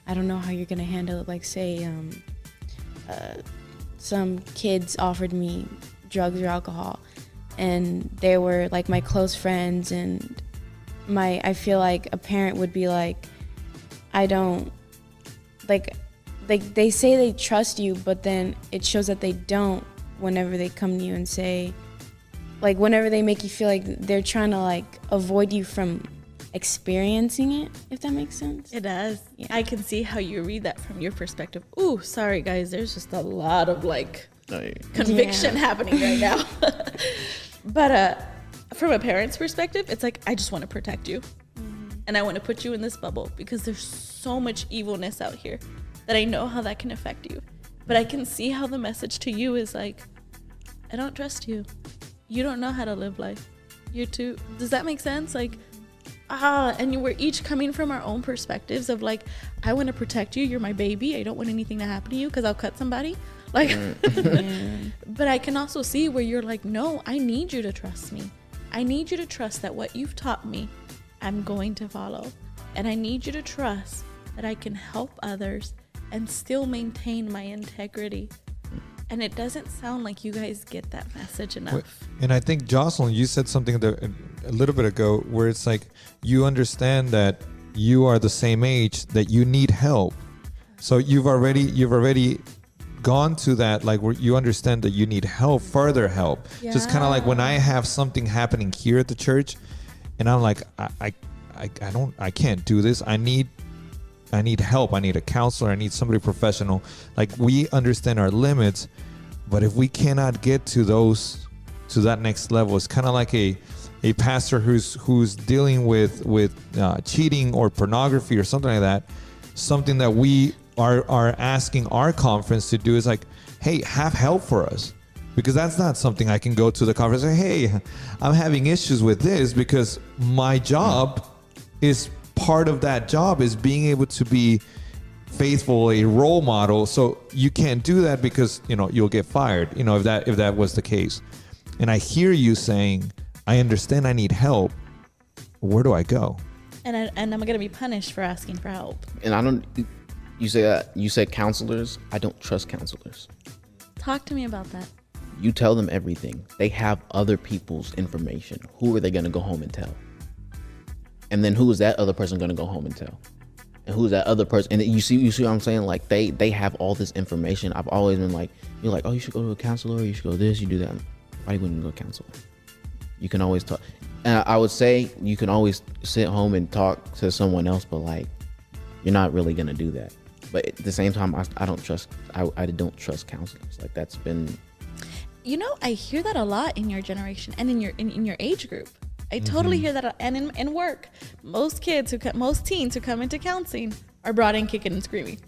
I don't know how you're gonna handle it. Like say some kids offered me drugs or alcohol, and they were like my close friends, and I feel like a parent would be like, I don't like they say they trust you, but then it shows that they don't whenever they come to you and say, like whenever they make you feel like they're trying to like avoid you from experiencing it, if that makes sense. It does. Yeah. I can see how you read that from your perspective. Ooh, sorry guys, there's just a lot of like conviction happening right now. But from a parent's perspective, it's like, I just want to protect you. And I want to put you in this bubble because there's so much evilness out here that I know how that can affect you. But I can see how the message to you is like, I don't trust you. You don't know how to live life. You're too, does that make sense? Like, and we're each coming from our own perspectives of like, I want to protect you. You're my baby. I don't want anything to happen to you because I'll cut somebody. Like, but I can also see where you're like, no, I need you to trust me. I need you to trust that what you've taught me, I'm going to follow. And I need you to trust that I can help others and still maintain my integrity. And it doesn't sound like you guys get that message enough. And I think, Jocelyn, you said something a little bit ago where it's like, you understand that you are the same age, that you need help. So you've already gone to that, like where you understand that you need help, further help. Yeah. Just kind of like when I have something happening here at the church and I'm like, I can't do this. I need help. I need a counselor. I need somebody professional. Like, we understand our limits, but if we cannot get to that next level, it's kind of like a pastor who's dealing with cheating or pornography or something like that. Something that we are asking our conference to do is like, hey, have help for us. Because that's not something I can go to the conference and say, hey, I'm having issues with this, because my job is part of that job is being able to be faithful, a role model. So you can't do that because, you'll get fired, if that was the case. And I hear you saying, I understand I need help. Where do I go? And I'm going to be punished for asking for help. And you said counselors. I don't trust counselors. Talk to me about that. You tell them everything. They have other people's information. Who are they going to go home and tell? And then who is that other person going to go home and tell? And who's that other person? And you see what I'm saying? Like they have all this information. I've always been like, you're like, oh, you should go to a counselor, or you should go this, you do that. Why wouldn't you go to a counselor? You can always talk. And I would say you can always sit home and talk to someone else, but like, you're not really going to do that. But at the same time, I don't trust counselors. Like, that's been. I hear that a lot in your generation and in your age group. I totally hear that, and in work, most teens who come into counseling are brought in kicking and screaming.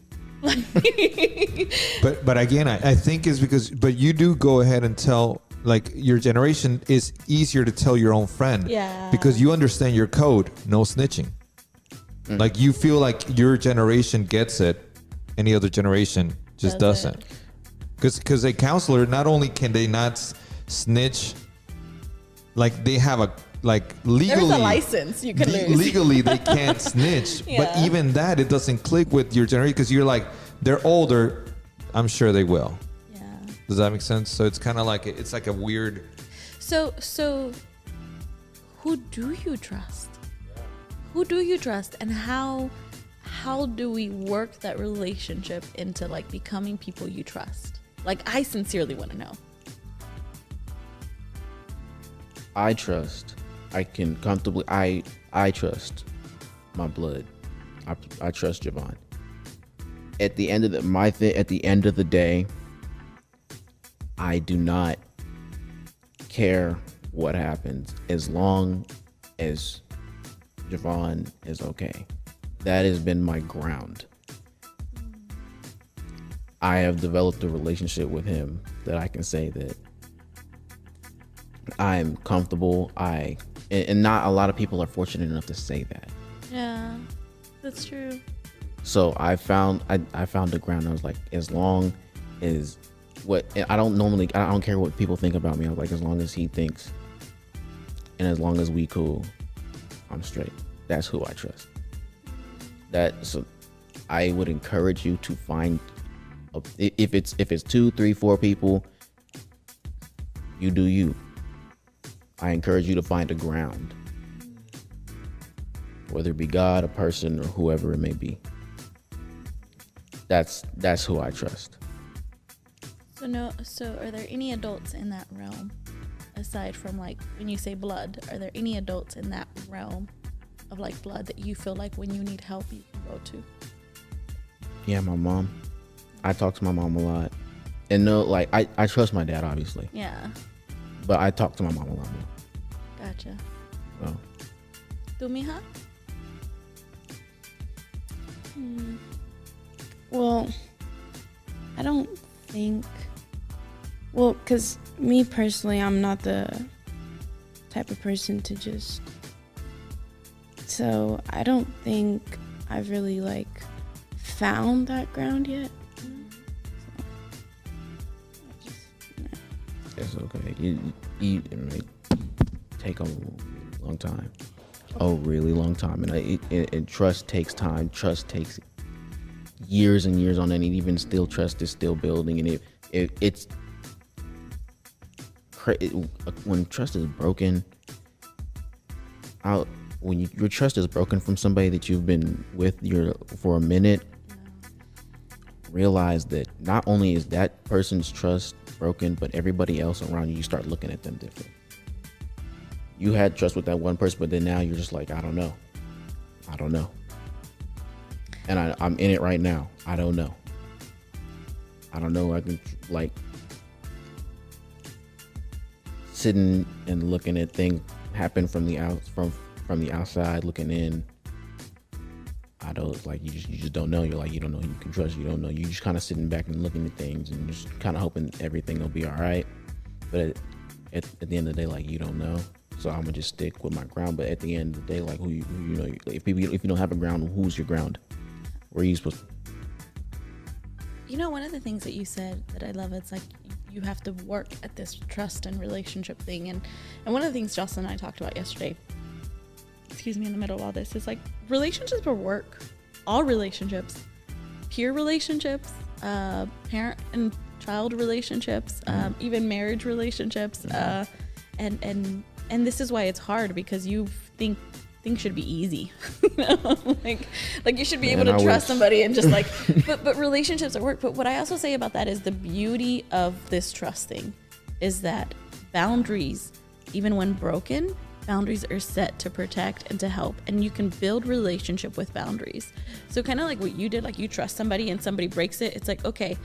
But again, I think it's because, but you do go ahead and tell, like, your generation is easier to tell your own friend, because you understand your code, no snitching. Like, you feel like your generation gets it, any other generation just doesn't. Because a counselor, not only can they not snitch, like they have a, like legally. There's a license you can lose. Legally, they can't snitch. But even that, it doesn't click with your generation, because you're like, they're older, I'm sure they will. Yeah. Does that make sense? So it's kind of like, it's like a weird. So who do you trust? Who do you trust, and how do we work that relationship into like becoming people you trust? Like, I sincerely want to know. I trust. I can comfortably. I trust my blood. I trust Javon. At the end of the day, I do not care what happens as long as Javon is okay. That has been my ground. I have developed a relationship with him that I can say that I'm comfortable. And not a lot of people are fortunate enough to say that. Yeah, that's true. So I found the ground. I was like, as long as I don't care what people think about me. I was like, as long as he thinks and as long as we cool, I'm straight. That's who I trust. So I would encourage you to find, if it's 2, 3, 4 people, you do you. I encourage you to find a ground, whether it be God, a person, or whoever it may be. That's who I trust. So are there any adults in that realm, aside from like when you say blood? Are there any adults in that realm of like blood that you feel like when you need help you can go to? Yeah, my mom. I talk to my mom a lot, and no, like I trust my dad obviously. Yeah. But I talk to my mom a lot more. Gotcha. So. ¿Tú, mija? Well, I don't think. Well, because me personally, I'm not the type of person to just. So I don't think I've really like found that ground yet. It's okay. It may take a long time, a really long time, and trust takes time. Trust takes years and years on end, and even still, trust is still building. And when trust is broken, your trust is broken from somebody that you've been with for a minute, realize that not only is that person's trust broken, but everybody else around you start looking at them different. You had trust with that one person, but then now you're just like, I don't know. And I'm in it right now. I don't know. I can like sitting and looking at things happen from the outside looking in. I don't like you just don't know. You're like, you don't know who you can trust. You don't know. You just kind of sitting back and looking at things and just kind of hoping everything will be all right. But at the end of the day, like, you don't know. So I'm gonna just stick with my ground. But at the end of the day, like, who you know, if you don't have a ground, who's your ground? Where are you supposed to? You know, one of the things that you said that I love, it's like you have to work at this trust and relationship thing. And one of the things Jocelyn and I talked about yesterday, in the middle of all this, is like relationships are work. All relationships, peer relationships, parent and child relationships, even marriage relationships, and this is why it's hard, because you think things should be easy. You know? like you should be able to trust somebody and just like but relationships are work. But what I also say about that is the beauty of this trust thing is that boundaries, even when broken, boundaries are set to protect and to help, and you can build relationship with boundaries. So kind of like what you did, like you trust somebody and somebody breaks it, it's like, okay,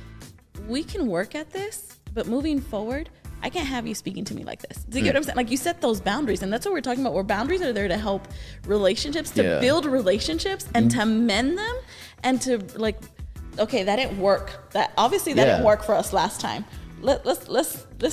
we can work at this, but moving forward, I can't have you speaking to me like this. Do you get what I'm saying? Like, you set those boundaries, and that's what we're talking about, where boundaries are there to help relationships, to build relationships and to mend them, and to like, okay, that didn't work. That didn't work for us last time. Let's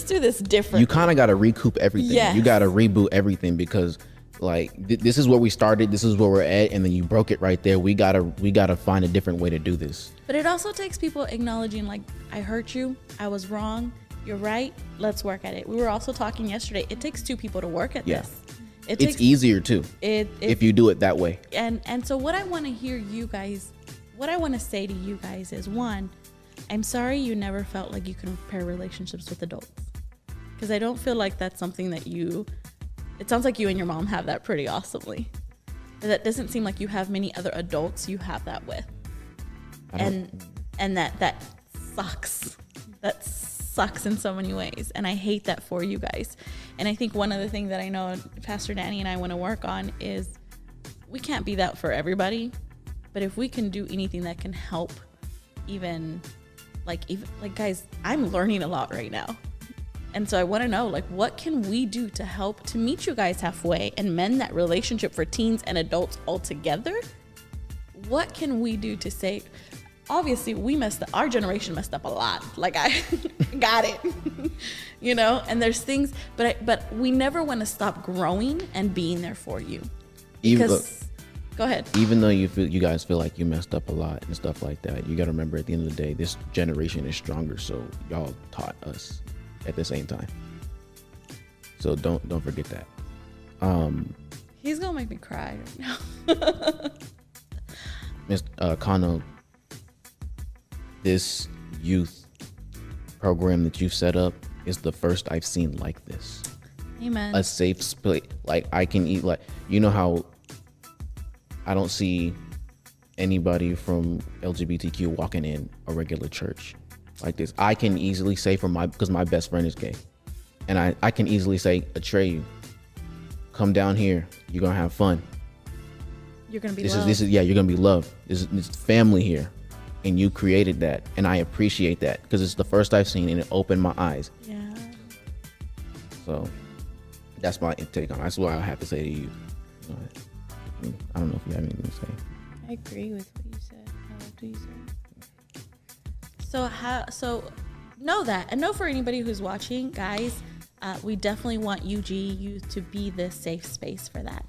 do this different. You kind of got to recoup everything. Yes. You got to reboot everything, because like this is where we started, this is where we're at, and then you broke it right there. We gotta find a different way to do this. But it also takes people acknowledging, like, I hurt you, I was wrong, you're right, let's work at it. We were also talking yesterday, it takes 2 people to work at this. It's easier too if you do it that way. And so what I want to hear you guys, what I want to say to you guys is, one, I'm sorry you never felt like you could repair relationships with adults, because I don't feel like that's something that it sounds like you and your mom have that pretty awesomely. That doesn't seem like you have many other adults you have that with. And that sucks. That sucks in so many ways. And I hate that for you guys. And I think one of the things that I know Pastor Danny and I want to work on is, we can't be that for everybody, but if we can do anything that can help, even guys, I'm learning a lot right now. And so I want to know, like, what can we do to help to meet you guys halfway and mend that relationship for teens and adults all together? What can we do to say, obviously we messed up, our generation messed up a lot. Like, I got it, you know, and there's things, but we never want to stop growing and being there for you. Because, go ahead. Even though you guys feel like you messed up a lot and stuff like that, you got to remember at the end of the day, this generation is stronger. So y'all taught us at the same time. So don't forget that. He's gonna make me cry right now. Mr. Kano, this youth program that you've set up is the first I've seen like this. Amen. A safe space. Like, I can eat, like, you know how I don't see anybody from LGBTQ walking in a regular church like this. I can easily say because my best friend is gay, and I can easily say, Atreyu, come down here. You're gonna have fun. You're gonna be This loved. is you're gonna be loved. This is family here, and you created that, and I appreciate that because it's the first I've seen, and it opened my eyes. Yeah. So that's my take on it. That's what I have to say to you. I don't know if you have anything to say. I agree with what you said. I loved what you said. So know that, and know for anybody who's watching, guys, we definitely want UG Youth to be this safe space for that.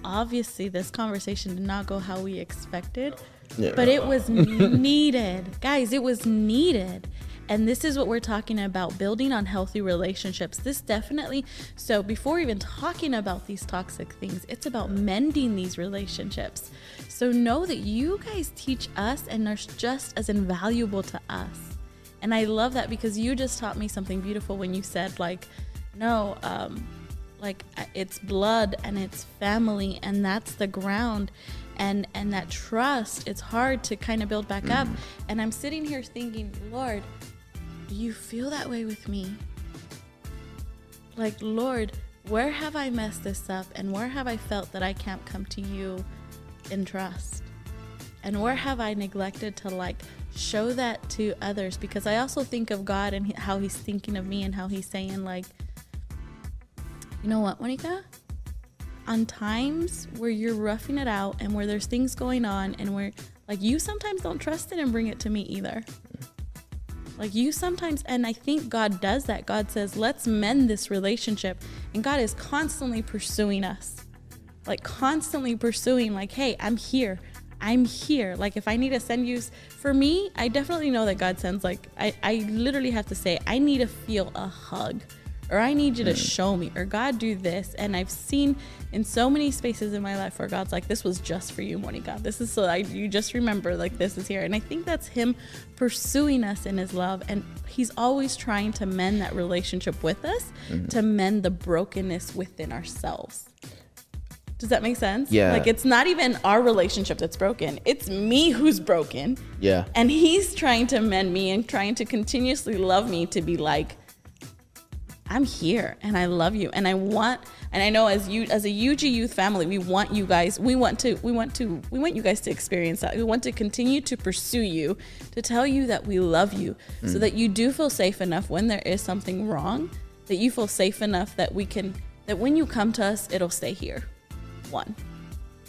Obviously, this conversation did not go how we expected, but it was needed. Guys, it was needed. And this is what we're talking about, building on healthy relationships. This definitely, so before even talking about these toxic things, it's about mending these relationships. So know that you guys teach us and are just as invaluable to us. And I love that because you just taught me something beautiful when you said, like, no, like, it's blood and it's family, and that's the ground. And that trust, it's hard to kind of build back up. And I'm sitting here thinking, Lord, do you feel that way with me? Like, Lord, where have I messed this up? And where have I felt that I can't come to you in trust? And where have I neglected to, like, show that to others? Because I also think of God and how he's thinking of me and how he's saying, like, you know what, Monica? On times where you're roughing it out and where there's things going on and where, like, you sometimes don't trust it and bring it to me either. Like, you sometimes, and I think God does that. God says, let's mend this relationship. And God is constantly pursuing us. Like, constantly pursuing, like, hey, I'm here. I'm here. Like, if I need to send you, for me, I definitely know that God sends, like, I literally have to say, I need to feel a hug. Or I need you to show me, or God, do this. And I've seen in so many spaces in my life where God's like, this was just for you, Monica. This is so you just remember, like, this is here. And I think that's him pursuing us in his love. And he's always trying to mend that relationship with us, to mend the brokenness within ourselves. Does that make sense? Yeah. Like, it's not even our relationship that's broken. It's me who's broken. Yeah. And he's trying to mend me and trying to continuously love me to be like, I'm here and I love you, and I know as a UG Youth family, we want you guys to experience that. We want to continue to pursue you, to tell you that we love you, so that you do feel safe enough when there is something wrong, that you feel safe enough that that when you come to us, it'll stay here.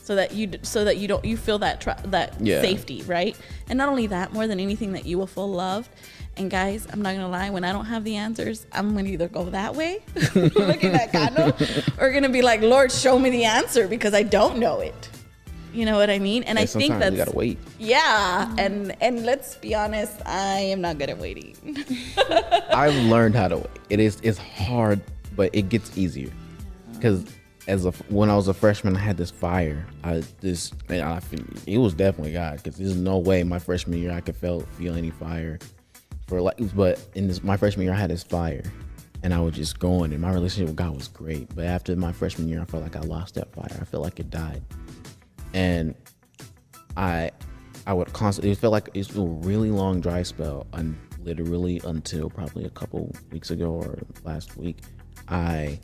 So that you feel that safety, right? And not only that, more than anything, that you will feel loved. And guys, I'm not gonna lie, when I don't have the answers, I'm gonna either go that way, looking at Kano, or gonna be like, Lord, show me the answer because I don't know it. You know what I mean? And I think that's, you gotta wait. Yeah, and let's be honest, I am not good at waiting. I've learned how to wait. It's hard, but it gets easier. Because when I was a freshman, I had this fire. It was definitely God, because there's no way my freshman year I could feel any fire. But in my freshman year, I had this fire, and I was just going, and my relationship with God was great. But after my freshman year, I felt like I lost that fire. I felt like it died, and I would constantly. It felt like it was a really long dry spell, and literally until probably a couple weeks ago or last week, I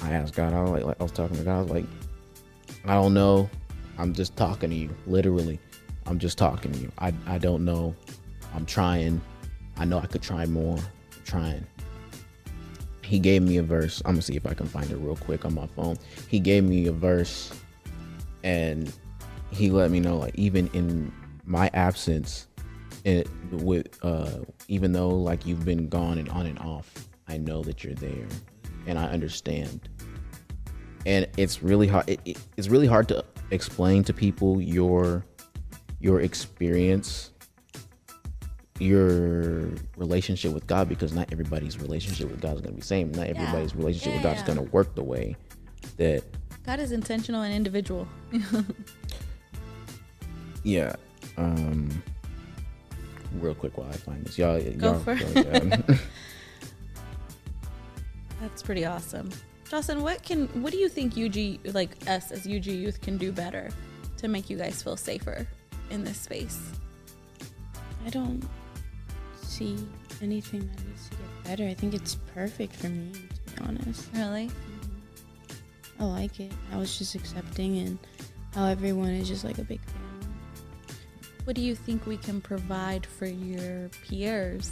asked God. I was talking to God. I was like, I don't know. I'm just talking to you. Literally, I'm just talking to you. I don't know. I'm trying. I know I could try more. I'm trying. He gave me a verse. I'm gonna see if I can find it real quick on my phone. He gave me a verse, and he let me know, like, even in my absence, even though like you've been gone and on and off, I know that you're there, and I understand. And it's really hard. It's really hard to explain to people your experience, your relationship with God, because not everybody's relationship with God is going to be the same. Not everybody's relationship with God is going to work the way that God is intentional and individual. Yeah. Real quick while I find this, y'all for it. That's pretty awesome. Dawson, what do you think UG, like us as UG youth, can do better to make you guys feel safer in this space? I don't see anything that needs to get better. I think it's perfect for me, to be honest. Really? I like it. I was just accepting, and how everyone is just like a big family. What do you think we can provide for your peers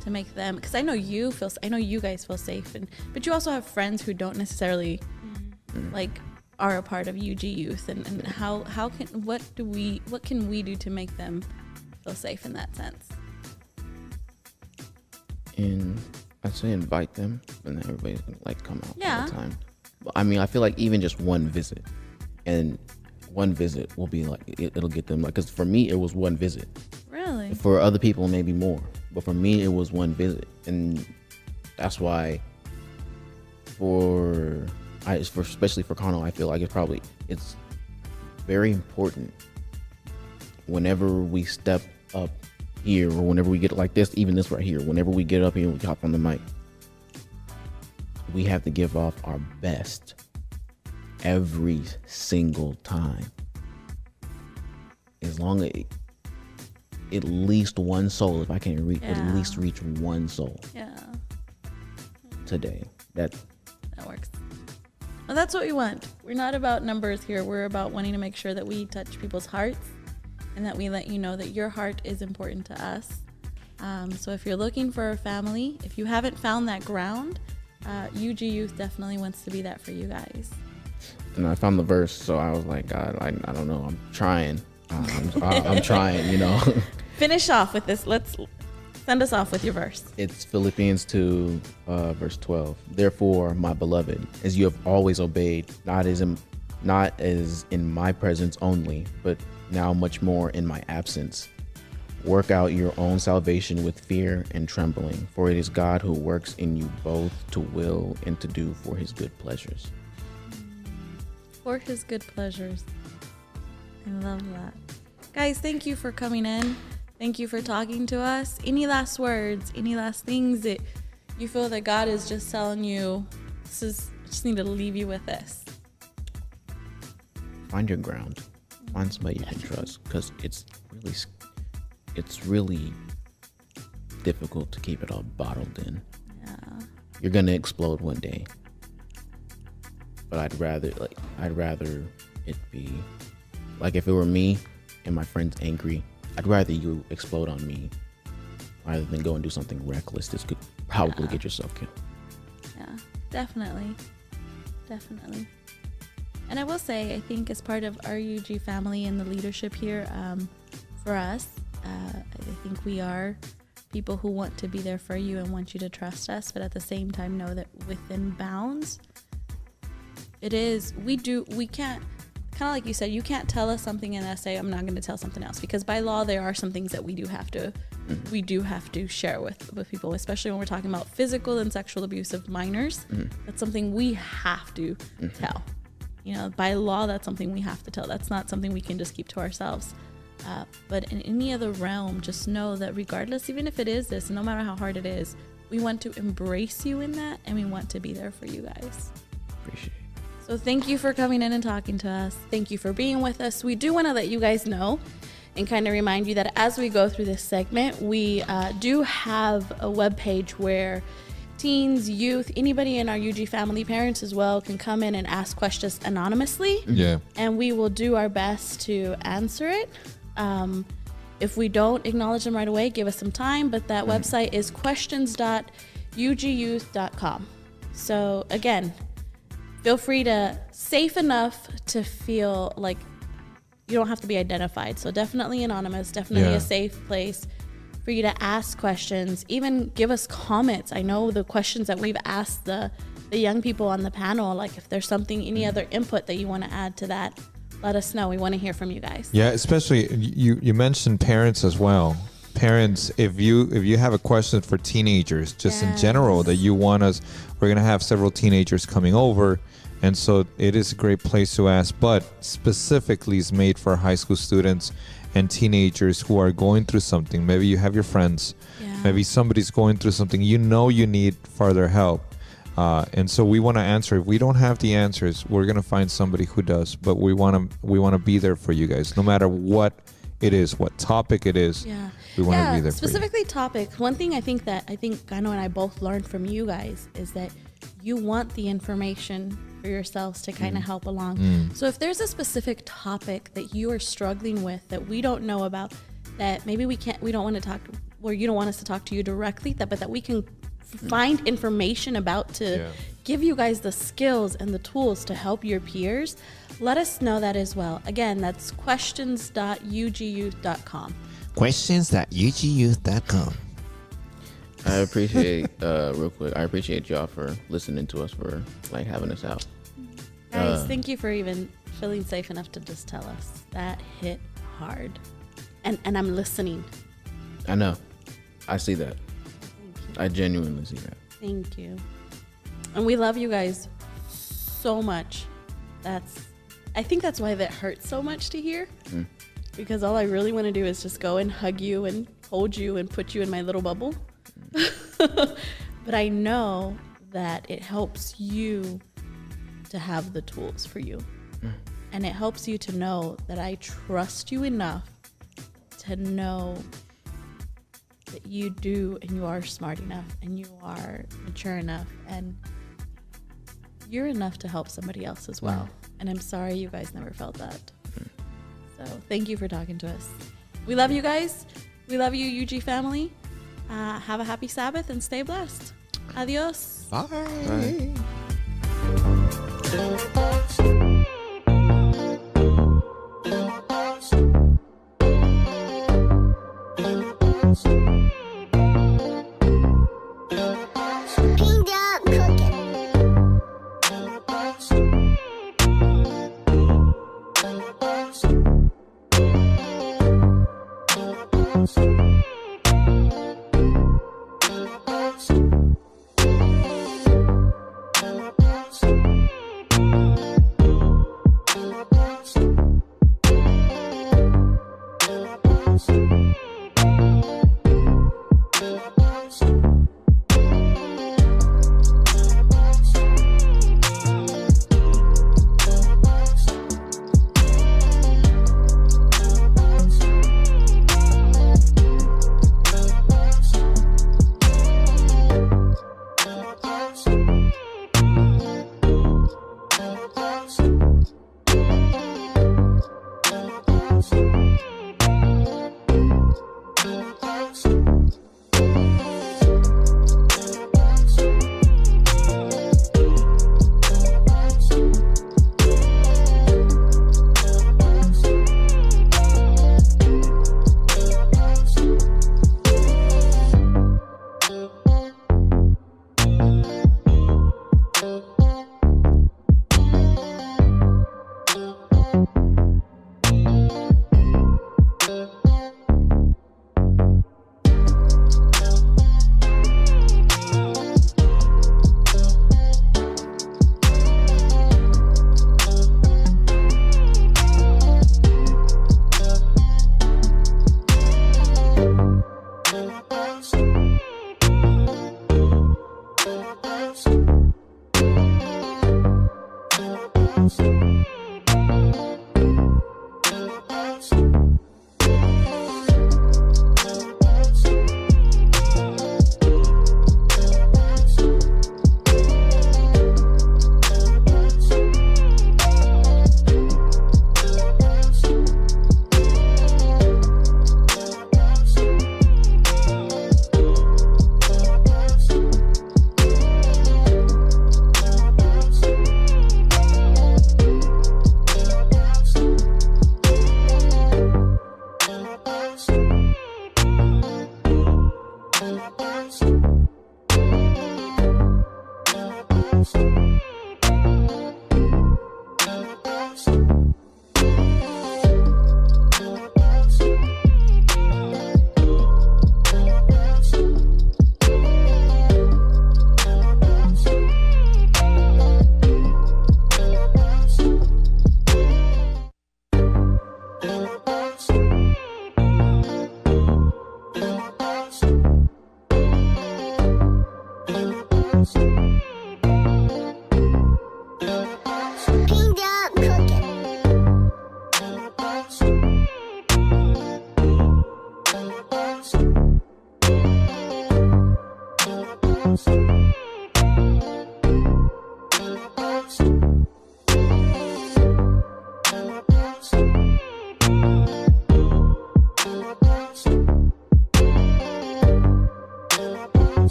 to make them? Because I know you guys feel safe, but you also have friends who don't necessarily like are a part of UG Youth, and what can we do to make them feel safe in that sense? And I'd say invite them, and then everybody's gonna like come out all the time. But I mean, I feel like even just one visit, and one visit will be like it'll get them, like, because for me it was one visit. Really? For other people maybe more, but for me it was one visit, and that's why especially for Connell, I feel like it's very important whenever we step up here, or whenever we get like this, even this right here, whenever we get up here and we hop on the mic, we have to give off our best every single time. As long as at least one soul, if I can at least reach one soul today. That works. Well, that's what we want. We're not about numbers here. We're about wanting to make sure that we touch people's hearts, and that we let you know that your heart is important to us. So if you're looking for a family, if you haven't found that ground, UG Youth definitely wants to be that for you guys. And I found the verse, so I was like, God, I don't know. I'm trying. I'm trying, you know. Finish off with this. Let's send us off with your verse. It's Philippians 2, verse 12. Therefore, my beloved, as you have always obeyed, not as in my presence only, but now much more in my absence, work out your own salvation with fear and trembling, for it is God who works in you both to will and to do for his good pleasures. For his good pleasures. I love that. Guys, thank you for coming in. Thank you for talking to us. Any last words? Any last things that you feel that God is just telling you? Just need to leave you with this. Find your ground. Find somebody you can trust, because it's really difficult to keep it all bottled in. Yeah. You're gonna explode one day. But I'd rather it be like, if it were me and my friend's angry, I'd rather you explode on me rather than go and do something reckless. This could probably get yourself killed. Yeah, definitely. And I will say, I think as part of our UG family and the leadership here, for us, I think we are people who want to be there for you and want you to trust us, but at the same time know that within bounds, we can't, kind of like you said, you can't tell us something and us say, I'm not going to tell something else, because by law, there are some things that we do have to share with people, especially when we're talking about physical and sexual abuse of minors. That's something we have to tell. You know, by law, that's something we have to tell. That's not something we can just keep to ourselves. But in any other realm, just know that regardless, even if it is this, no matter how hard it is, we want to embrace you in that, and we want to be there for you guys. Appreciate it. So thank you for coming in and talking to us. Thank you for being with us. We do want to let you guys know and kind of remind you that as we go through this segment, we do have a webpage where teens, youth, anybody in our UG family, parents as well, can come in and ask questions anonymously. Yeah. And we will do our best to answer it. If we don't acknowledge them right away, give us some time. But that website is questions.ugyouth.com. So again, feel free to, safe enough to feel like you don't have to be identified. So definitely anonymous, definitely a safe place for you to ask questions, even give us comments. I know the questions that we've asked the young people on the panel, like if there's something, any other input that you want to add to that, let us know. We want to hear from you guys. Yeah, especially you mentioned parents as well. Parents, if you have a question for teenagers, just in general, that you want us, we're gonna have several teenagers coming over, and so it is a great place to ask. But specifically, is made for high school students and teenagers who are going through something. Maybe you have your friends, maybe somebody's going through something. You need further help. And so we want to answer. If we don't have the answers, we're gonna find somebody who does. But we want to be there for you guys, no matter what it is, what topic it is. Yeah, we want to be there. Specifically, topic. One thing I think Gano and I both learned from you guys is that you want the information for yourselves to kind of help along. So if there's a specific topic that you are struggling with that we don't know about, that maybe we don't want to talk, or you don't want us to talk to you directly, but that we can find information about to give you guys the skills and the tools to help your peers, let us know that as well. Again, that's questions.ugyouth.com. Questions.ugyouth.com. I appreciate, real quick, I appreciate y'all for listening to us, for like having us out. Guys, thank you for even feeling safe enough to just tell us. That hit hard. And I'm listening. I know. I see that. I genuinely see that. Thank you. And we love you guys so much. I think that's why that hurts so much to hear. Because all I really want to do is just go and hug you and hold you and put you in my little bubble. But I know that it helps you to have the tools for you. And it helps you to know that I trust you enough to know that you do, and you are smart enough, and you are mature enough, and you're enough to help somebody else as well. And I'm sorry you guys never felt that. So thank you for talking to us. We love you guys. We love you, UG family. Have a happy Sabbath and stay blessed. Adios. Bye. Thank you.